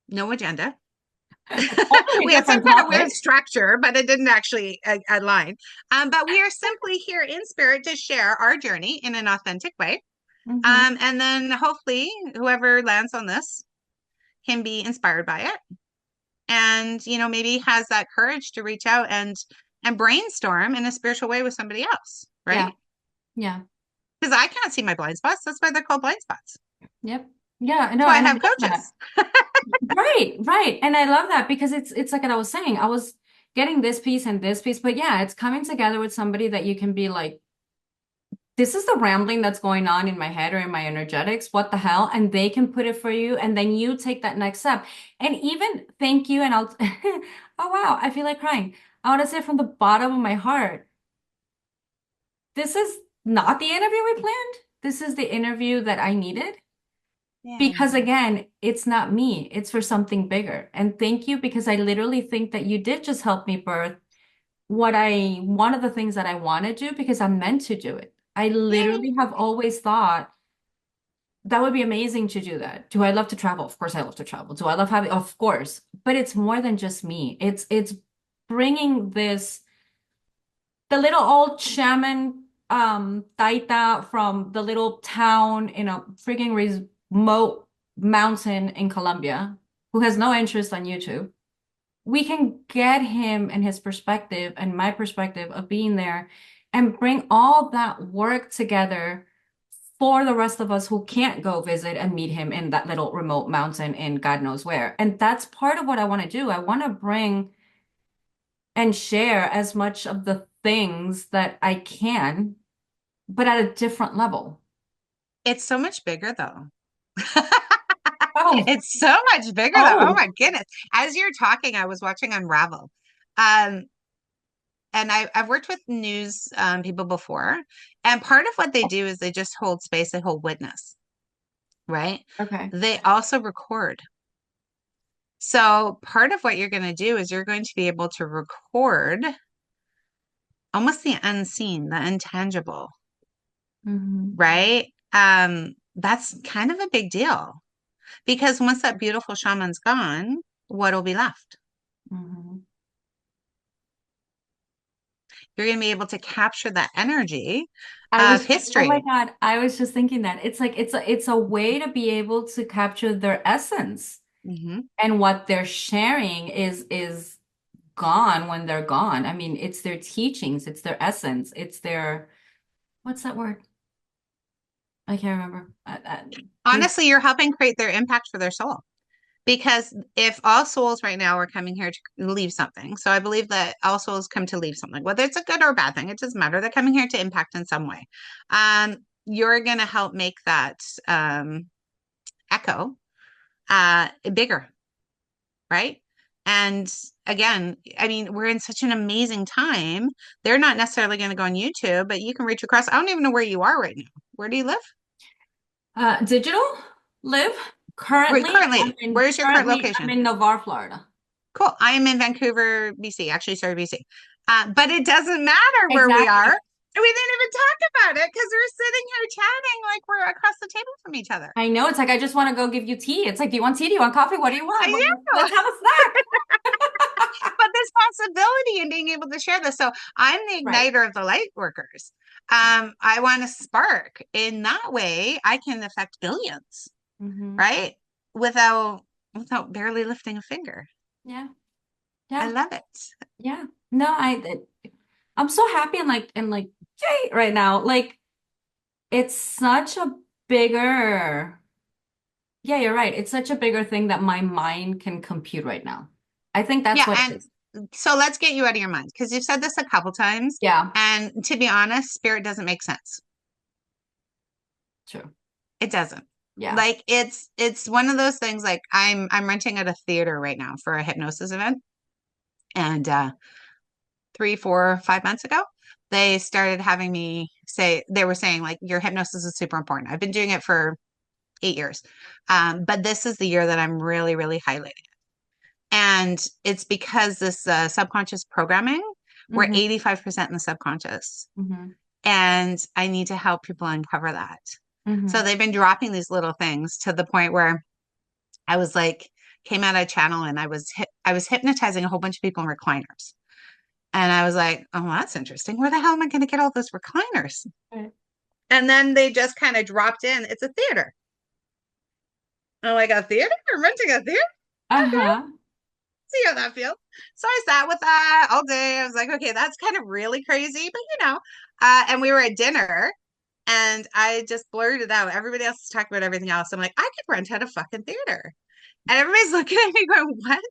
no agenda. Totally We had some different kind of weird topic. structure, but it didn't actually align. But we are simply here in spirit to share our journey in an authentic way. Hmm. And then hopefully, whoever lands on this can be inspired by it and maybe has that courage to reach out and brainstorm in a spiritual way with somebody else, Yeah. right? Yeah. Because I can't see my blind spots. That's why they're called blind spots. Yep. Yeah. That's No, why I and I have love that. coaches. Right, right. And I love that because it's like what I was saying. I was getting this piece and this piece, but yeah, it's coming together with somebody that you can be like, this is the rambling that's going on in my head or in my energetics. What the hell? And they can put it for you, and then you take that next step. And even thank you, and I'll oh wow, I feel like crying. I want to say from the bottom of my heart, this is not the interview we planned. This is the interview that I needed. Because Yeah. again, it's not me, it's for something bigger. And thank you because I literally think that you did just help me birth one of the things that I want to do because I'm meant to do it. I Yay. literally have always thought that would be amazing to do that. Do I love to travel? Of course I love to travel. Do I love having, of course, but it's more than just me. It's bringing the little old shaman taita from the little town in a freaking remote mountain in Colombia who has no interest on YouTube. We can get him and his perspective and my perspective of being there and bring all that work together for the rest of us who can't go visit and meet him in that little remote mountain in God knows where. And that's part of what I want to do. I want to bring and share as much of the things that I can, but at a different level. It's so much bigger though. Oh, It's so much bigger though. Oh oh, my goodness. As you're talking, I was watching Unravel. Um, and I've worked with news people before. And part of what they do is they just hold space, they hold witness, right? okay. They also record. So part of what you're going to do is you're going to be able to record almost the unseen, the intangible, Hmm. right? That's kind of a big deal because once that beautiful shaman's gone, what'll be left? Hmm. You're going to be able to capture that energy I of was, oh my history. God, I was just thinking that it's like it's a way to be able to capture their essence Hmm. and what they're sharing is gone when they're gone. I mean, it's their teachings, it's their essence, it's their what's that word? I can't remember. There's Honestly, you're helping create their impact for their soul. Because if all souls right now are coming here to leave something, so I believe that all souls come to leave something, whether it's a good or a bad thing, it doesn't matter. They're coming here to impact in some way. You're going to help make that echo bigger, right? And again, I mean, we're in such an amazing time. They're not necessarily going to go on YouTube, but you can reach across. I don't even know where you are right now. Where do you live? Digital live currently. Currently, where's your current I'm location? in Navarre, Florida. Cool. I am in Vancouver, BC, actually, sorry, BC. But it doesn't matter where we are. Exactly. We didn't even talk about it because we're sitting here chatting like we're across the table from each other. I know. It's like I just want to go give you tea. It's like, do you want tea? Do you want coffee? What do you I want? know. Let's have a snack. But this possibility and being able to share this. So I'm the Right. igniter of the light workers. I want to spark. In that way, I can affect billions, Hmm. right? Without without barely lifting a finger. Yeah. I Yeah. love it. Yeah. No, I'm so happy and like yay right now. Like it's such a bigger, yeah, you're right. It's such a bigger thing that my mind can compute right now. I think that's Yeah, what it and is. so let's get you out of your mind because you've said this a couple times, Yeah, and to be honest, spirit doesn't make sense. true. It doesn't. Yeah. Like it's one of those things like I'm renting at a theater right now for a hypnosis event. And 3, 4, 5 months ago, they started having me say they were saying like your hypnosis is super important. I've been doing it for 8 years. But this is the year that I'm really, really highlighting. And it's because this subconscious programming, we're Hmm. 85% in the subconscious. Hmm. And I need to help people uncover that. So Hmm. they've been dropping these little things to the point where I was like, came out of a channel and I was hypnotizing a whole bunch of people in recliners. And I was like, oh, well, that's interesting. Where the hell am I going to get all those recliners? Right. And then they just kind of dropped in. It's a theater. I'm like, a theater? I'm renting a theater? Okay, Uh-huh. see how that feels. So I sat with that all day. I was like, okay, that's kind of really crazy, but and we were at dinner and I just blurted out. Everybody else is talking about everything else. I'm like, I could rent out a fucking theater. And everybody's looking at me going, what?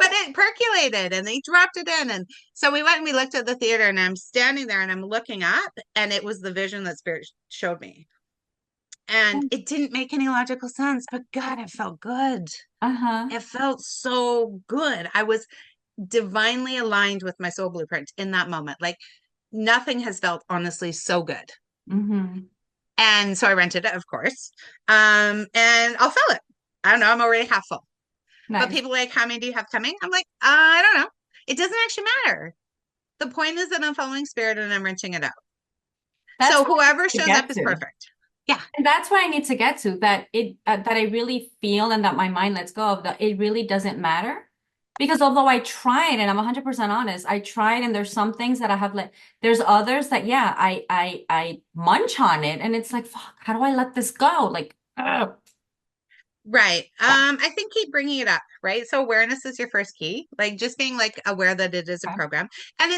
But it percolated and they dropped it in. And so we went and we looked at the theater and I'm standing there and I'm looking up and it was the vision that spirit showed me. And it didn't make any logical sense, but God, it felt good. Uh-huh. It felt so good. I was divinely aligned with my soul blueprint in that moment. Like nothing has felt honestly so good. Hmm. And so I rented it, of course. And I'll fill it. I don't know, I'm already half full. But Nice. people are like, how many do you have coming? I'm like, I don't know. It doesn't actually matter. The point is that I'm following spirit and I'm renting it out. That's So what I whoever need to shows up get is to. perfect. Yeah. And that's where I need to get to that I really feel and that my mind lets go of that it really doesn't matter. Because although I tried and I'm 100% honest, I tried and there's some things that I have let there's others that yeah, I munch on it and it's like fuck, how do I let this go? Like ugh. Right. Yeah. I think keep bringing it up, right? So awareness is your first key. Like just being like aware that it is a Okay. program. And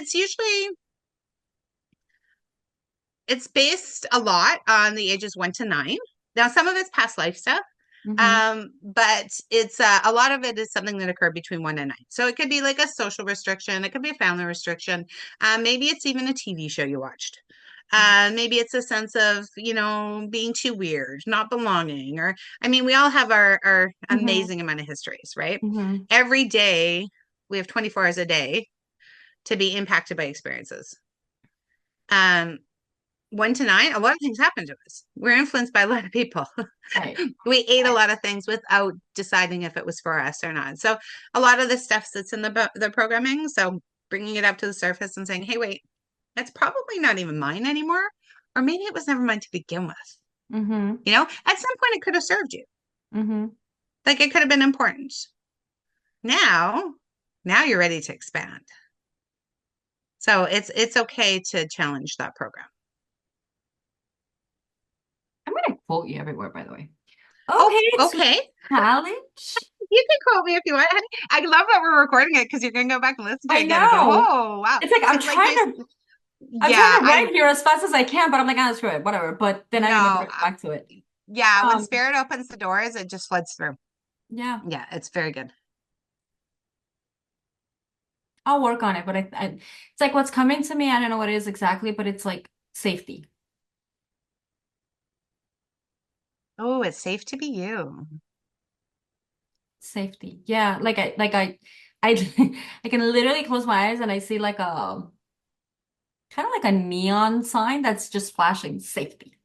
it's based a lot on the ages 1 to 9. Now some of it's past life stuff. Mm-hmm. But it's a lot of it is something that occurred between 1 and 9. So it could be like a social restriction, it could be a family restriction. Maybe it's even a TV show you watched. Maybe it's a sense of, being too weird, not belonging, or I mean, we all have our Mm-hmm. amazing amount of histories, right? Mm-hmm. Every day we have 24 hours a day to be impacted by experiences. Um, 1 to 9, a lot of things happen to us. We're influenced by a lot of people. Right. We ate a Right. lot of things without deciding if it was for us or not. So a lot of the stuff sits in the programming. So bringing it up to the surface and saying, "Hey, wait, that's probably not even mine anymore, or maybe it was never mine to begin with." Mm-hmm. At some point it could have served you. Mm-hmm. Like it could have been important. Now, now you're ready to expand. So it's okay to challenge that program. I'm gonna quote you everywhere, by the way. Oh, Okay, to okay. challenge. You can quote me if you want. Honey. I love that we're recording it because you're gonna go back and listen to it I again and go, know. "Oh, wow!" It's like It's like I'm trying yeah, to write here as fast as I can, but I'm like, ah, screw it, whatever. But then I never no, get back to it. Yeah, when Um, spirit opens the doors, it just floods through. yeah, Yeah, it's very good. I'll work on it, but it's like what's coming to me, I don't know what it is exactly, but it's like safety. Oh, it's safe to be you. Safety. Yeah, I I can literally close my eyes and I see like a kind of like a neon sign that's just flashing safety.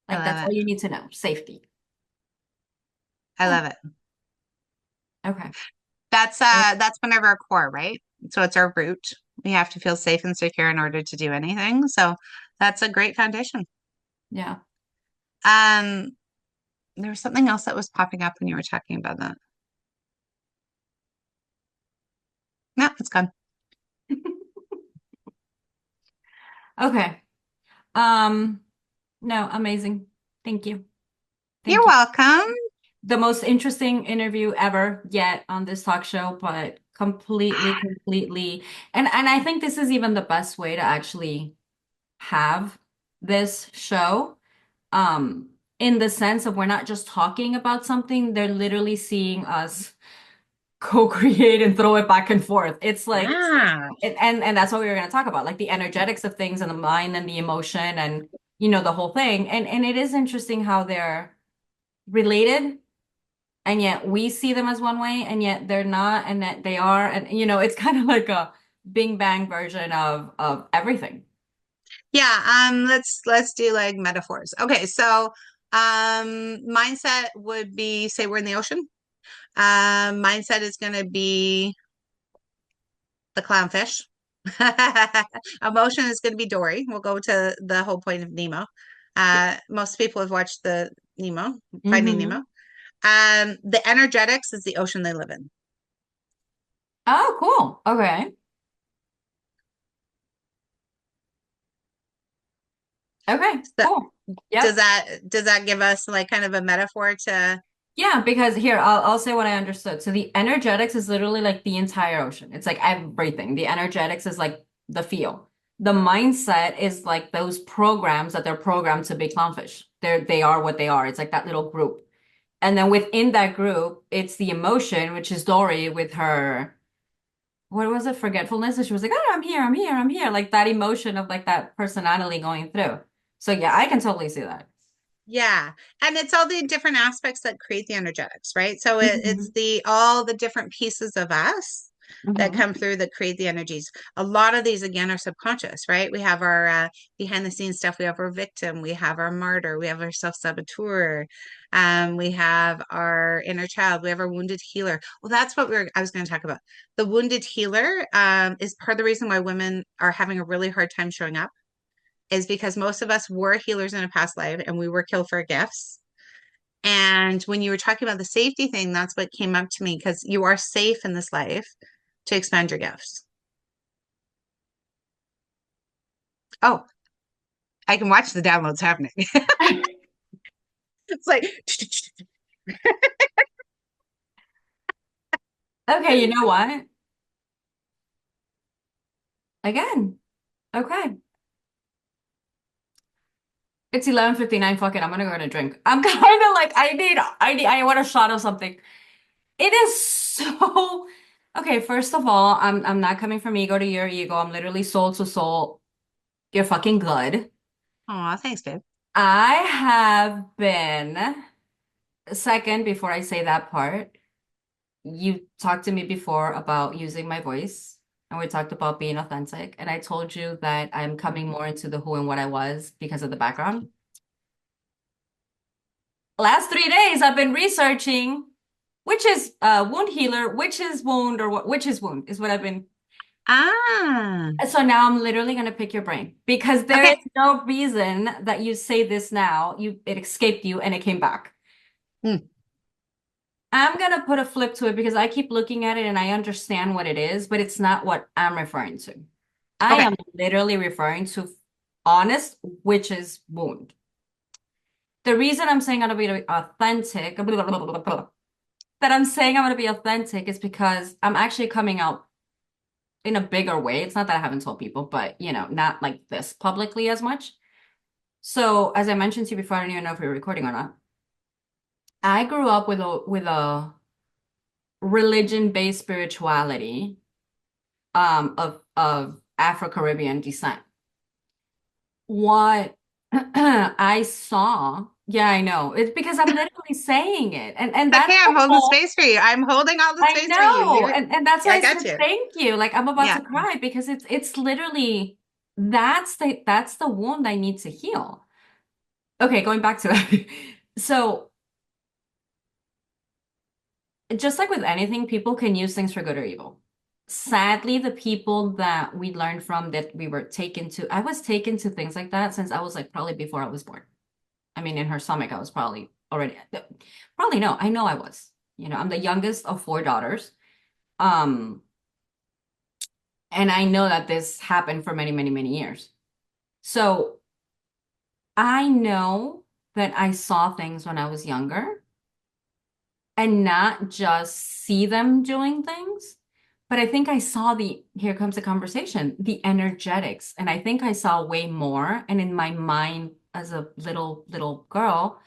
I Like love that's all it. you need to know. Safety. I Yeah. love it. Okay. That's one of our core, right? So it's our root. We have to feel safe and secure in order to do anything. So that's a great foundation. Yeah. Um, there was something else that was popping up when you were talking about that. No, it's gone. Okay. No, amazing. Thank you. You're Thank you. welcome. The most interesting interview ever yet on this talk show, but completely. And I think this is even the best way to actually have this show. In the sense of we're not just talking about something, they're literally seeing us co-create and throw it back and forth. It's like Yeah. and that's what we were going to talk about, like the energetics of things and the mind and the emotion and the whole thing. And it is interesting how they're related and yet we see them as one way and yet they're not and that they are and it's kind of like a Bing Bang version of everything. Yeah, let's do like metaphors. Okay, so mindset would be say we're in the ocean. Mindset is gonna be the clownfish. Emotion is gonna be Dory. We'll go to the whole point of Nemo. Most people have watched the Nemo, Finding Nemo. Mm-hmm. The energetics is the ocean they live in. Oh, cool. Okay. Okay, So cool. does Yep. that give us like kind of a metaphor to Yeah, because here I'll say what I understood. So the energetics is literally like the entire ocean. It's like everything. The energetics is like the feel. The mindset is like those programs that they're programmed to be clownfish. They are what they are. It's like that little group. And then within that group, it's the emotion, which is Dory with her, what was it, forgetfulness? And she was like, oh, I'm here, I'm here, I'm here. Like that emotion of like that personality going through. So yeah, I can totally see that. Yeah. And it's all the different aspects that create the energetics, right? So it's Hmm. the all the different pieces of us that Hmm. come through that create the energies. A lot of these again are subconscious, right? We have our behind the scenes stuff, we have our victim, we have our martyr, we have our self-saboteur, we have our inner child, we have our wounded healer. Well, that's what I was going to talk about. The wounded healer is part of the reason why women are having a really hard time showing up is because most of us were healers in a past life and we were killed for our gifts. And when you were talking about the safety thing, that's what came up to me because you are safe in this life to expand your gifts. Oh, I can watch the downloads happening. It's like, Okay, you know what? Again, okay. It's 11:59. Fuck it. I'm gonna go get a drink. I'm kind of like I want a shot of something. It is so okay. First of all, I'm not coming from ego to your ego. I'm literally soul to soul. You're fucking good. oh, thanks, babe. I have been second before I say that part. You talked to me before about using my voice, and we talked about being authentic. And I told you that I'm coming more into the who and what I was because of the background. Last 3 days, I've been researching which is wound healer, which is wound, or what, which is wound is what I've been. Ah, So now I'm literally gonna pick your brain because there is okay. no reason that you say this now. It escaped you and it came back. Hmm. I'm gonna put a flip to it because I keep looking at it and I understand what it is, but it's not what I'm referring to. I Okay. am literally referring to honest, which is wound. The reason I'm saying I'm gonna be authentic, that I'm saying I'm gonna be authentic is because I'm actually coming out in a bigger way. It's not that I haven't told people, but not like this publicly as much. So, as I mentioned to you before, I don't even know if we were recording or not. I grew up with a religion-based spirituality of Afro-Caribbean descent. What I saw, yeah, I know. It's because I'm literally saying it. And It's that's okay. the I'm holding whole space for you. I'm holding all the I space for you. know. And that's why I I got said you. thank you. Like I'm about Yeah. to cry because it's literally that's the wound I need to heal. Okay, going back to it. So just like with anything, people can use things for good or evil. Sadly, the people that we learned from that we were taken to, I was taken to things like that since I was like probably before I was born. I mean, in her stomach, I was probably already, probably no, I know I was. You know, I'm the youngest of four daughters. Um, and I know that this happened for many, many, many years. So I know that I saw things when I was younger and not just see them doing things. But I think I saw here comes the conversation, the energetics. And I think I saw way more. And in my mind, as a little girl,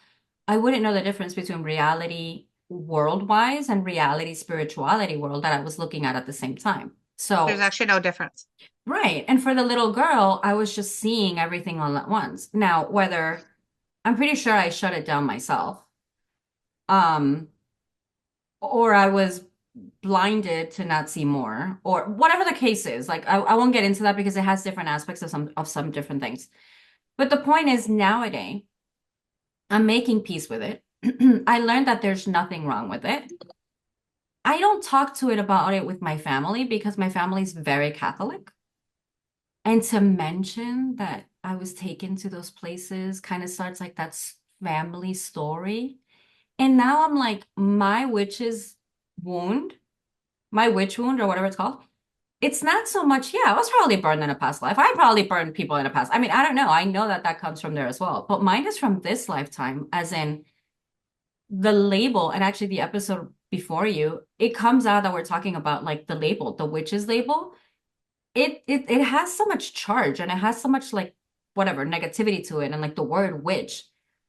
I wouldn't know the difference between reality world-wise and reality spirituality world that I was looking at the same time. There's So, actually no difference. right. And for the little girl, I was just seeing everything all at once. Now, whether I'm pretty sure I shut it down myself. Um, or I was blinded to not see more, or whatever the case is. Like I won't get into that because it has different aspects of some different things. But the point is nowadays, I'm making peace with it. I learned that there's nothing wrong with it. I don't talk to it about it with my family because my family is very Catholic. And to mention that I was taken to those places kind of starts like that's family story. And now I'm like, wound, my witch wound or whatever it's called, it's not so much, yeah, I was probably burned in a past life. I probably burned people in a past. I mean, I don't know. I know that that comes from there as well. But mine is from this lifetime, as in the label, and actually the episode before you, it comes out that we're talking about like the label, the witch's label. It has so much charge and it has so much like whatever negativity to it and like the word witch.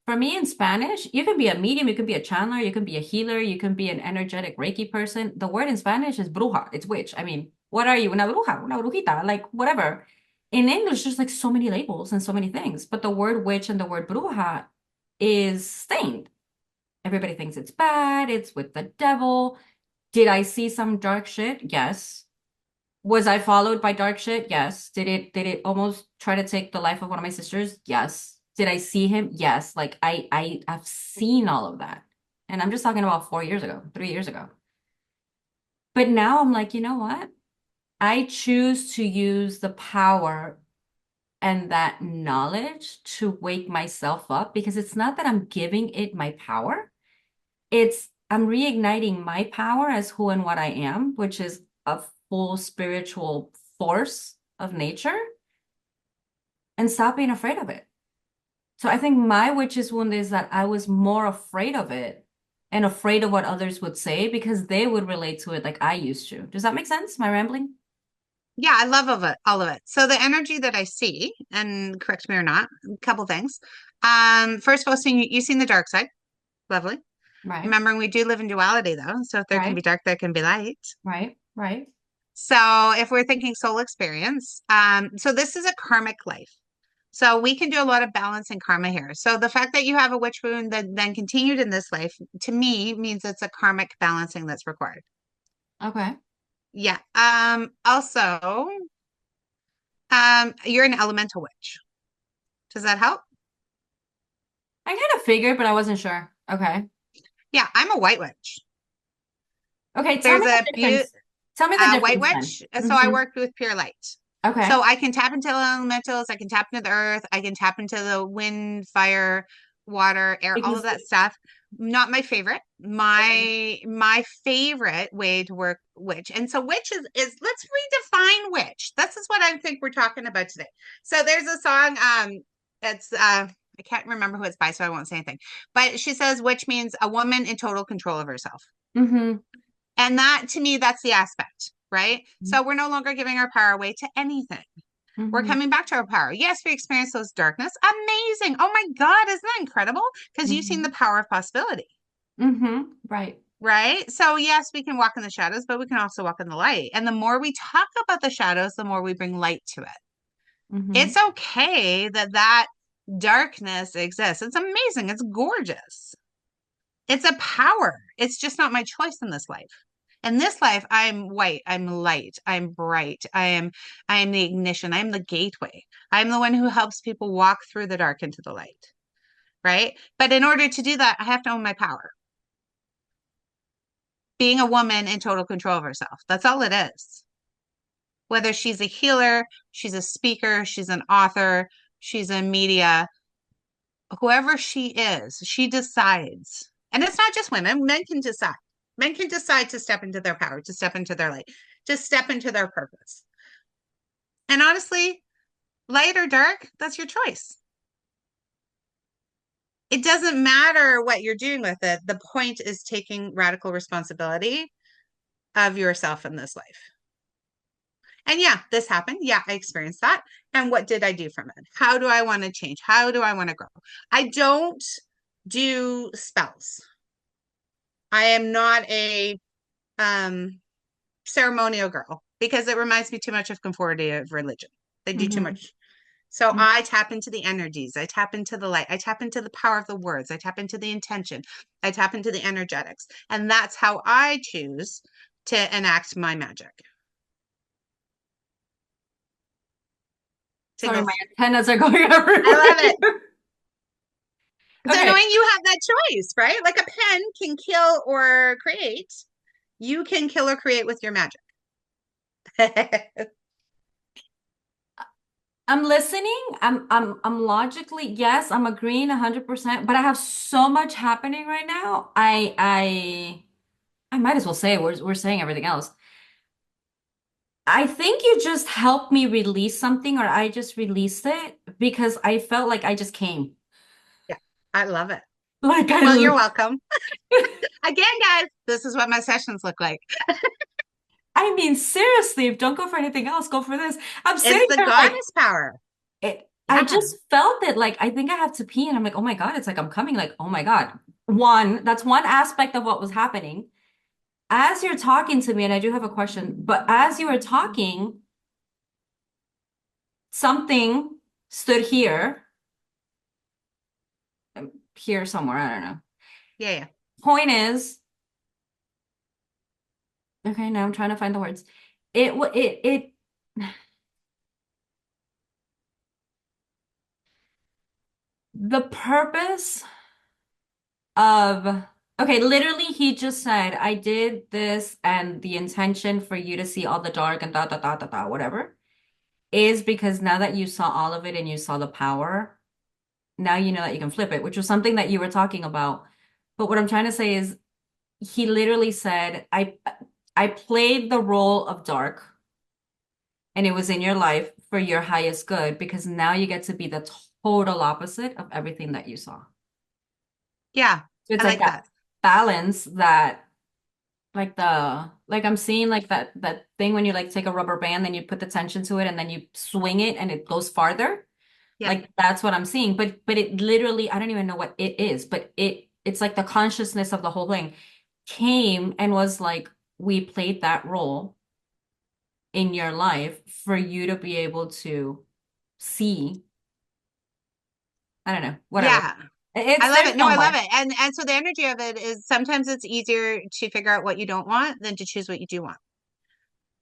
For me in Spanish, you can be a medium, you can be a channeler, you can be a healer, you can be an energetic Reiki person. The word in Spanish is bruja, it's witch. I mean, what are you? Una bruja, una brujita, like whatever. In English, there's like so many labels and so many things, but the word witch and the word bruja is stained. Everybody thinks it's bad, it's with the devil. Did I see some dark shit? Yes. Was I followed by dark shit? Yes. Did it almost try to take the life of one of my sisters? Yes. Did I see him? Yes. Like I've seen all of that. And I'm just talking about 4 years ago, 3 years ago. But now I'm like, you know what? I choose to use the power and that knowledge to wake myself up because it's not that I'm giving it my power. It's I'm reigniting my power as who and what I am, which is a full spiritual force of nature, and stop being afraid of it. So I think my witch's wound is that I was more afraid of it and afraid of what others would say because they would relate to it like I used to. Does that make sense? Am I rambling? Yeah, I love of it, all of it. So the energy that I see, and correct me or not, a couple things. First of all, seeing you seen the dark side. Lovely. Right, Remembering we do live in duality though. So if there can be right, dark, there can be light. right, right. So if we're thinking soul experience, so this is a karmic life. So we can do a lot of balance and karma here. So the fact that you have a witch wound that then continued in this life, to me, means it's a karmic balancing that's required. Okay. Yeah. Also, you're an elemental witch. Does that help? I kind of figured, but I wasn't sure. Okay. Yeah, I'm a white witch. Okay, tell There's me a the difference. Tell me the white difference then. witch. So I Hmm. work with pure light. So Okay. I can tap into the elementals. I can tap into the earth. I can tap into the wind, fire, water, air, all of Because that stuff. Not my favorite. My favorite way to work witch. And so witch is let's redefine witch. This is what I think we're talking about today. So there's a song. It's I can't remember who it's by, so I won't say anything. But she says witch means a woman in total control of herself. hmm And that to me, that's the aspect, right? So we're no longer giving our power away to anything. We're hmm coming back to our power. Yes, we experience those darkness. Amazing. Oh my God, isn't that incredible? Because you've seen the hmm power of possibility. Right. right? So, yes, we can walk in the shadows, but we can also walk in the light. And the more we talk about the shadows, the more we bring light to it. Mm-hmm. It's okay that that darkness exists. It's amazing. It's gorgeous. It's a power. It's just not my choice in this life. In this life, I'm white, I'm light, I'm bright, I am the ignition, I'm the gateway. I'm the one who helps people walk through the dark into the light, right? But in order to do that, I have to own my power. Being a woman in total control of herself. That's all it is. Whether she's a healer, she's a speaker, she's an author, she's in media, whoever she decides. And it's not just women, men can decide. Men can decide to step into their power, to step into their light, to step into their purpose. And honestly, light or dark, that's your choice. It doesn't matter what you're doing with it. The point is taking radical responsibility of yourself in this life. And yeah, this happened. Yeah, I experienced that. And what did I do from it? How do I want to change? How do I want to grow? I don't do spells. I am not a um, ceremonial girl because it reminds me too much of conformity of religion. They do too Mm-hmm. much. So I tap into the energies. I tap into the light. I tap into the power of the words. I tap into the intention. I tap into the energetics. And that's how I choose to enact my magic. To Sorry, go, my antennas are going I love everywhere. it. So Okay. knowing you have that choice, right? Like a pen can kill or create. You can kill or create with your magic. I'm listening. I'm logically, yes, I'm agreeing 100%, but I have so much happening right now. I might as well say it. We're saying everything else. I think you just helped me release something, or I just released it because I felt like I just came. Yeah, I love it. Like Well, you're welcome. Again, guys, this is what my sessions look like. I mean, seriously, don't go for anything else, go for this. I'm It's sitting the there like goddess power. I Yeah. just felt it like I think I have to pee and I'm like, oh my God, it's like I'm coming, like, oh my God. That's one aspect of what was happening. As you're talking to me, and I do have a question, but as you were talking, something stood here somewhere, I don't know. Yeah, yeah. Point is, okay, now I'm trying to find the words. It the purpose of okay, literally he just said, I did this and the intention for you to see all the dark and whatever, is because now that you saw all of it and you saw the power, now you know that you can flip it, which was something that you were talking about. But what I'm trying to say is he literally said, I played the role of dark and it was in your life for your highest good because now you get to be the total opposite of everything that you saw. Yeah, So it's I like like that that. balance that like I'm seeing like that thing when you like take a rubber band, then you put the tension to it and then you swing it and it goes farther. Yeah. Like that's what I'm seeing. But it literally, I don't even know what it is, but it's like the consciousness of the whole thing came and was like, we played that role in your life for you to be able to see, I don't know, whatever. Yeah. I It's love there it. No, I love somewhere. it. And so the energy of it is sometimes it's easier to figure out what you don't want than to choose what you do want.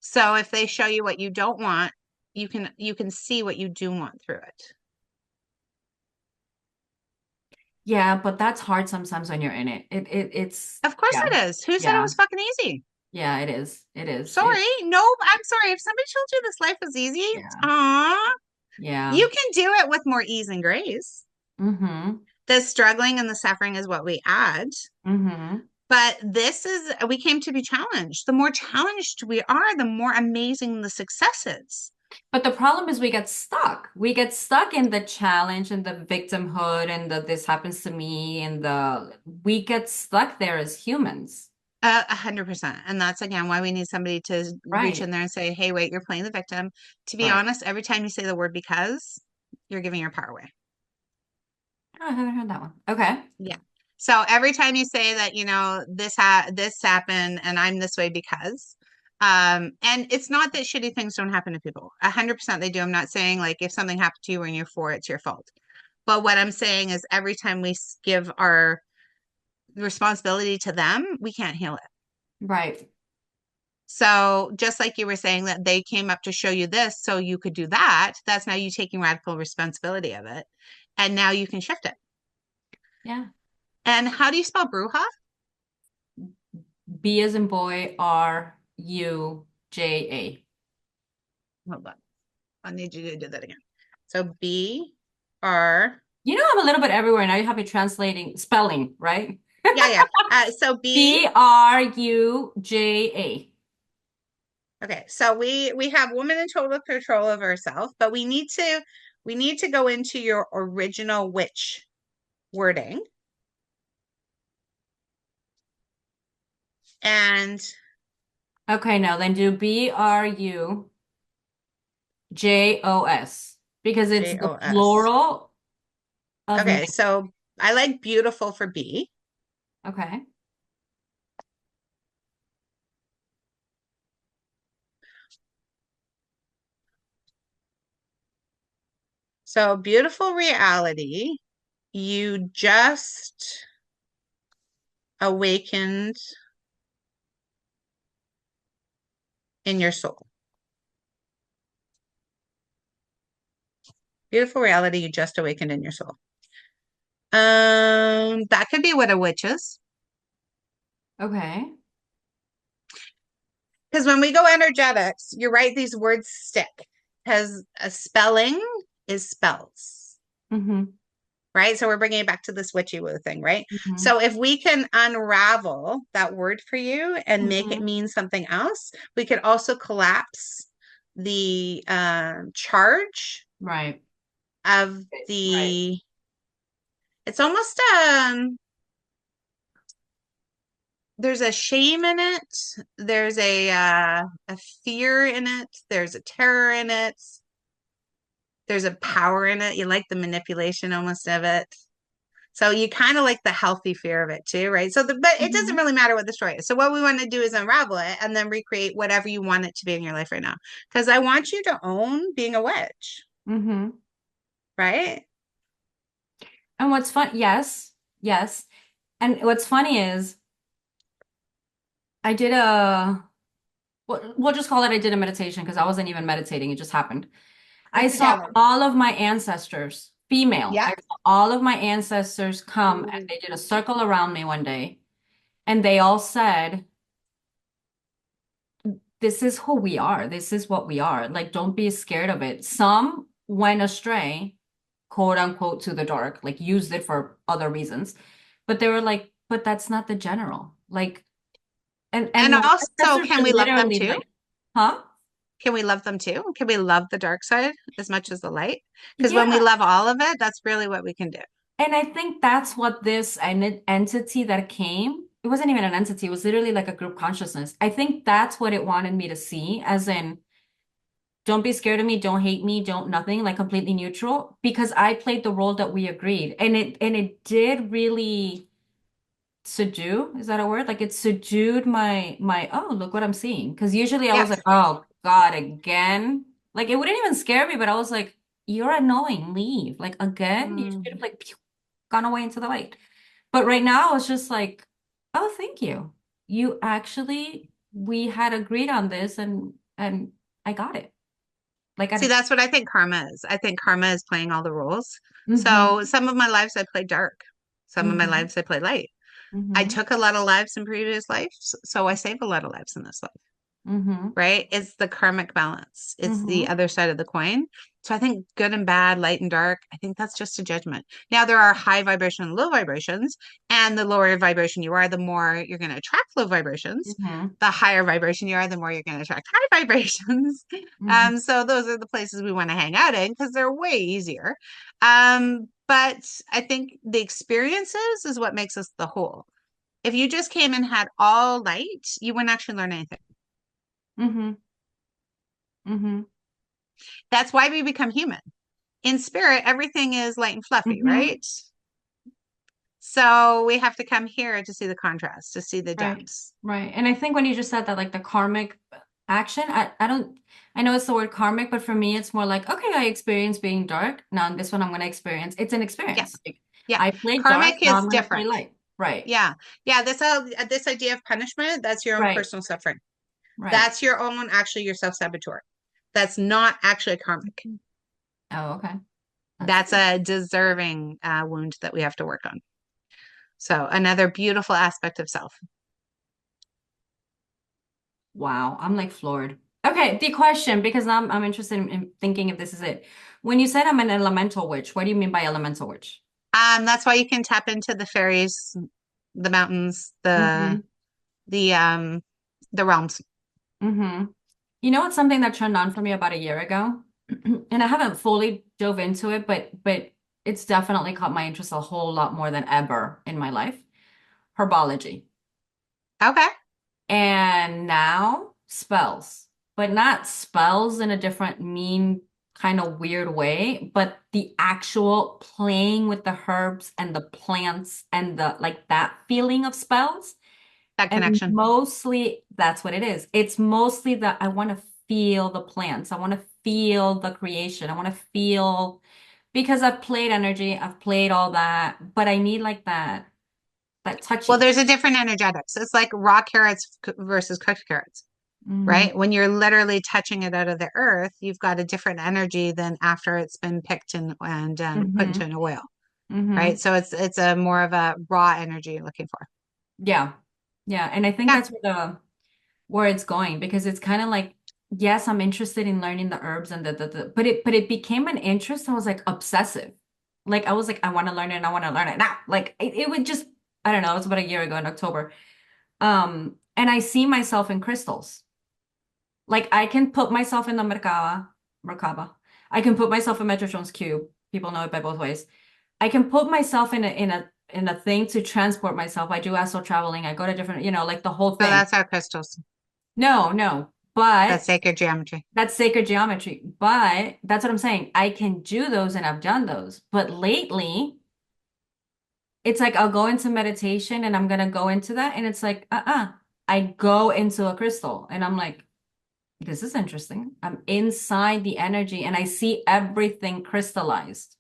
So if they show you what you don't want, you can see what you do want through it. Yeah, but that's hard sometimes when you're in it. It's Of course yeah, it is. Who said it yeah, was fucking easy? yeah, it is. It is. Sorry. No, I'm sorry. If somebody told you this life was easy, Yeah. aw, Yeah. you can do it with more ease and grace. Mm-hmm. The struggling and the suffering is what we add. Mm-hmm. But we came to be challenged. The more challenged we are, the more amazing the success is. But the problem is we get stuck. We get stuck in the challenge and the victimhood and the this happens to me and the we get stuck there as humans. 100%. And that's again why we need somebody to reach Right. in there and say, hey, wait, you're playing the victim. To be Right. honest, every time you say the word because, you're giving your power away. Oh, I haven't heard that one. Okay. Yeah. So every time you say that, this happened and I'm this way because, and it's not that shitty things don't happen to people. 100% they do. I'm not saying like if something happened to you when you're four, it's your fault. But what I'm saying is every time we give our responsibility to them, we can't heal it. Right. So just like you were saying that they came up to show you this so you could do that, that's now you taking radical responsibility of it. And now you can shift it. Yeah. And how do you spell Bruja? B as in boy, R-U-J-A. Hold on. I need you to do that again. So B-R, You know, I'm a little bit everywhere. Now you have me translating spelling, right? yeah, yeah. So B, B-R-U-J-A. okay. So we have woman in total control of herself, but we need to go into your original witch wording. And Okay, now then do B-R-U-J-O-S because it's the JOS. plural of Okay, name. so I like beautiful for B. Okay. So beautiful reality, you just awakened in your soul. Beautiful reality, you just awakened in your soul. That could be what a witch is. Okay. Because when we go energetics, you're right, these words stick. Because a spelling is spells, Mm-hmm. right? So we're bringing it back to this witchy woo thing, right? Mm-hmm. So if we can unravel that word for you and make it Mm-hmm. mean something else, we could also collapse the charge Right. of Right. the. It's almost there's a shame in it. There's a fear in it. There's a terror in it. There's a power in it. You like the manipulation almost of it. So you kind of like the healthy fear of it too, right? But it doesn't Mm-hmm. really matter what the story is. So what we want to do is unravel it and then recreate whatever you want it to be in your life right now. Because I want you to own being a witch, Mm-hmm. right? And what's fun, yes, yes. And what's funny is I did we'll just call it I did a meditation because I wasn't even meditating, it just happened. Put I it saw together. all of my ancestors, female. I Yep. saw all of my ancestors come and they did a circle around me one day, and they all said, this is who we are. This is what we are. Like, don't be scared of it. Some went astray, quote unquote, to the dark, like used it for other reasons. But they were like, but that's not the general. Like, and And my also, ancestors can were we love them literally too? like, huh? Can we love them too? Can we love the dark side as much as the light? Because when we Yeah. love all of it, that's really what we can do. And I think that's what this entity that came, it wasn't even an entity, it was literally like a group consciousness. I think that's what it wanted me to see, as in, don't be scared of me, don't hate me, don't nothing, like completely neutral, because I played the role that we agreed. And it did really subdue, is that a word? Like it subdued my oh, look what I'm seeing. Because usually I was Yep. like, oh God, again. Like it wouldn't even scare me, but I was like, you're annoying, leave. Like again, you should have Mm. like pew, gone away into the light. But right now it's just like, oh, thank you. You actually, we had agreed on this and I got it. Like See, I that's what I think karma is. I think karma is playing all the roles. So mm-hmm, some of my lives I played dark. Some of my mm-hmm, lives I played light. I mm-hmm, took a lot of lives in previous lives, so I save a lot of lives in this life. mm-hmm, Right? It's the karmic balance. It's the mm-hmm, other side of the coin. So I think good and bad, light and dark, I think that's just a judgment. Now there are high vibration and low vibrations, and the lower vibration you are, the more you're going to attract low vibrations. mm-hmm, The higher vibration you are, the more you're going to attract high vibrations. mm-hmm, So those are the places we want to hang out in because they're way easier. But I think the experiences is what makes us the whole. If you just came and had all light, you wouldn't actually learn anything. mm-hmm, mm-hmm, That's why we become human. In spirit, everything is light and fluffy, mm-hmm. right? So we have to come here to see the contrast, to see the Right. depths. Right. And I think when you just said that, like the karmic action, I don't, I know it's the word karmic, but for me, it's more like, okay, I experienced being dark. Now this one I'm going to experience. It's an Yeah, experience. Like, yeah. I played dark. Karmic Now is I'm going to play different. light. Right. Yeah, yeah. This idea of punishment, that's your own Right. personal suffering. Right. That's your own, actually, your self-saboteur. That's not actually karmic. Oh, okay. That's That's a deserving wound that we have to work on. So another beautiful aspect of self. wow. I'm like floored. Okay, the question, because I'm interested in thinking if this is it. When you said I'm an elemental witch, what do you mean by elemental witch? That's why you can tap into the fairies, the mountains, Mm-hmm. the realms. Mm-hmm. You know what's something that turned on for me about a year ago? And I haven't fully dove into it, but it's definitely caught my interest a whole lot more than ever in my life. Herbology. Okay. And now spells, but not spells in a different mean kind of weird way, but the actual playing with the herbs and the plants and the like that feeling of spells. That And connection. mostly that's what it is. It's mostly that I want to feel the plants. I want to feel the creation. I want to feel because I've played energy, I've played all that, but I need like that Well, touchy. there's a different energetics. It's like raw carrots versus cooked carrots, Hmm. right? When you're literally touching it out of the earth, you've got a different energy than after it's been picked and put into Hmm. an oil, right? Hmm. So it's a more of a raw energy you're looking for. Yeah. Yeah. And I think Yeah. that's where it's going because it's kind of like, yes, I'm interested in learning the herbs and but it became an interest. I was like obsessive. Like I was like, I want to learn it and I want to learn it now. Like it would just, I don't know, it was about a year ago in October. And I see myself in crystals. Like I can put myself in the Merkaba. I can put myself in Metatron's cube. People know it by both ways. I can put myself in a thing to transport myself. I do astral traveling. I go to different, like the whole So thing. that's our crystals. No, no, That's but sacred geometry. that's sacred geometry. But that's what I'm saying. I can do those and I've done those. But lately, it's like I'll go into meditation and I'm gonna go into that, and it's like, I go into a crystal and I'm like, this is interesting. I'm inside the energy and I see everything crystallized.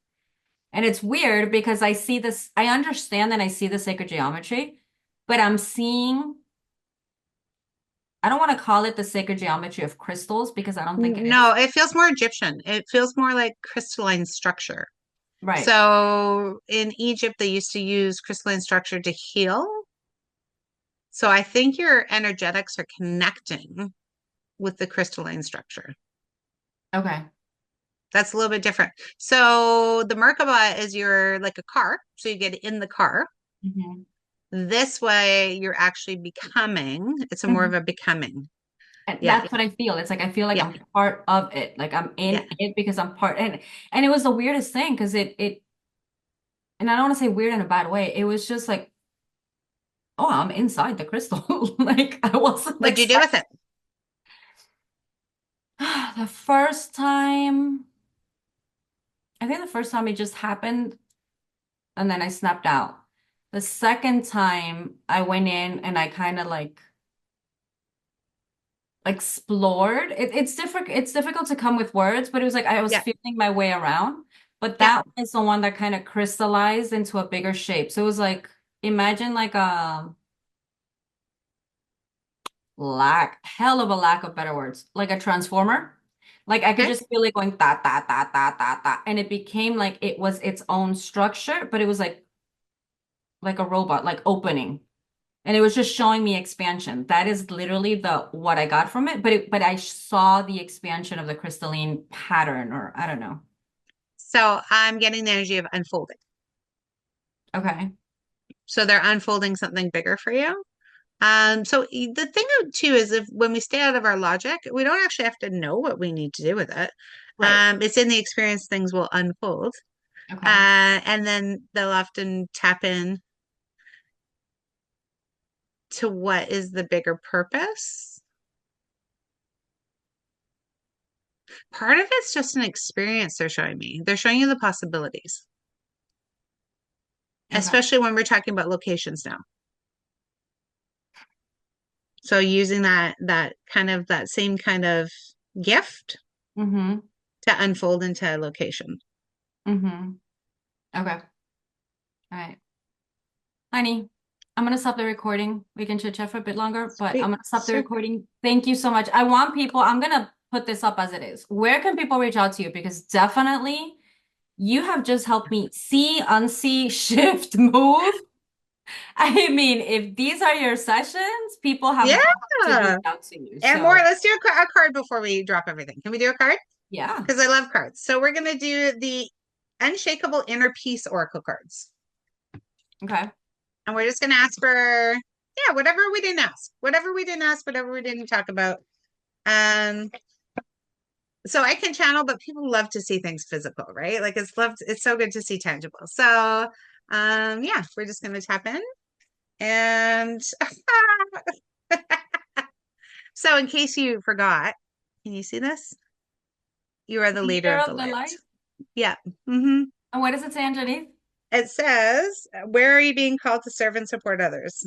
And it's weird because I see this, I understand that I see the sacred geometry, but I'm seeing, I don't want to call it the sacred geometry of crystals because I don't think it No, is. it feels more Egyptian. It feels more like crystalline structure. Right. So in Egypt, they used to use crystalline structure to heal. So I think your energetics are connecting with the crystalline structure. Okay. That's a little bit different. So the Merkaba is your like a car. So you get in the car. Hmm. This way you're actually becoming, it's a more of Hmm. a becoming. And Yeah. that's what I feel. It's like I feel like Yeah. I'm part of it. Like I'm Yeah. in it because I'm part and it was the weirdest thing because it and I don't want to say weird in a bad way. It was just like, oh, I'm inside the crystal. Like I wasn't What'd you do with expecting. it? The first time, I think the first time it just happened and then I snapped out. The second time I went in and I kind of like explored. It's difficult to come with words, but it was like I was Yeah. feeling my way around. But Yeah. that was the one that kind of crystallized into a bigger shape. So it was like imagine like a hell of a lack of better words, like a transformer. Like I could Okay. just feel it going ta ta ta ta ta ta, and it became like it was its own structure, but it was like a robot, like opening. And it was just showing me expansion. That is literally the what I got from it. But I saw the expansion of the crystalline pattern, or I don't know. So I'm getting the energy of unfolding. Okay. So they're unfolding something bigger for you. The thing too is if when we stay out of our logic, we don't actually have to know what we need to do with it. Right. It's in the experience things will unfold. Okay. And then they'll often tap in to what is the bigger purpose. Part of it's just an experience they're showing me. They're showing you the possibilities. Okay. especially when we're talking about locations now. So using that same kind of gift Mm-hmm. to unfold into location. Mm-hmm. Okay. All right. Honey, I'm gonna stop the recording. We can chit chat for a bit longer, but I'm Sweet. gonna stop the Sure. recording. Thank you so much. I want people, I'm gonna put this up as it is. Where can people reach out to you? Because definitely you have just helped me see, unsee, shift, move. I mean, if these are your sessions, people have got to Yeah. reach out to you. And more, So, let's do a card before we drop everything. Can we do a card? yeah. Because I love cards. So we're going to do the Unshakable Inner Peace Oracle cards. Okay. And we're just going to ask for, yeah, whatever we didn't ask, whatever we didn't ask, whatever we didn't talk about. Um, so I can channel, but people love to see things physical, right? Like it's so good to see tangible. So, yeah, we're just going to tap in and so in case you forgot, can you see this? You are the leader Leader of the of the land. light. Yeah. Mm-hmm. And what does it say underneath? It says, where are you being called to serve and support others?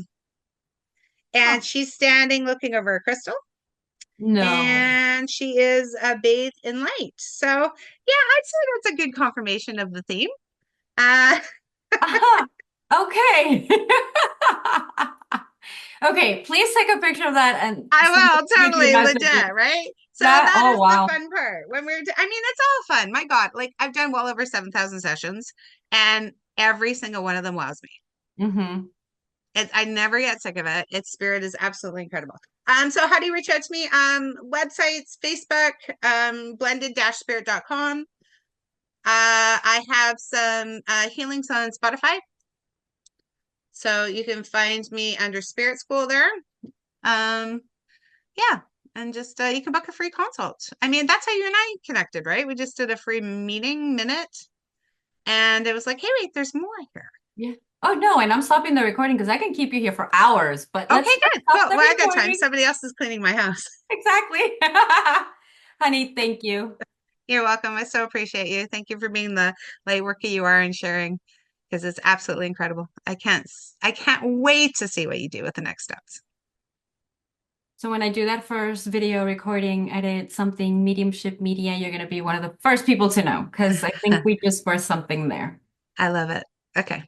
And Oh, she's standing looking over a crystal, no. and she is bathed in light. So, yeah, I'd say that's a good confirmation of the theme. Uh, Uh-huh. Okay. Okay, please take a picture of that and send I it will to me through totally messages. legit, right? So That, that oh is the wow. fun part. I mean, it's all fun. My God, like I've done well over 7,000 sessions, and every single one of them wows me. Mm-hmm. I never get sick of it. Its spirit is absolutely incredible. So how do you reach out to me? Websites, Facebook, blended-spirit.com. I have some healings on Spotify. So you can find me under Spirit School there. Um, yeah. And just you can book a free consult. I mean, that's how you and I connected, right? We just did a free meeting minute, and it was like, hey, wait, there's more here. Yeah. Oh no, and I'm stopping the recording because I can keep you here for hours, but Okay, let's good. stop Cool. the Well, I got time. recording. Somebody else is cleaning my house. Exactly. Honey, thank you. You're welcome. I so appreciate you. Thank you for being the light worker you are and sharing because it's absolutely incredible. I can't wait to see what you do with the next steps. So when I do that first video recording, I did something mediumship media. You're going to be one of the first people to know because I think we just birthed something there. I love it. Okay.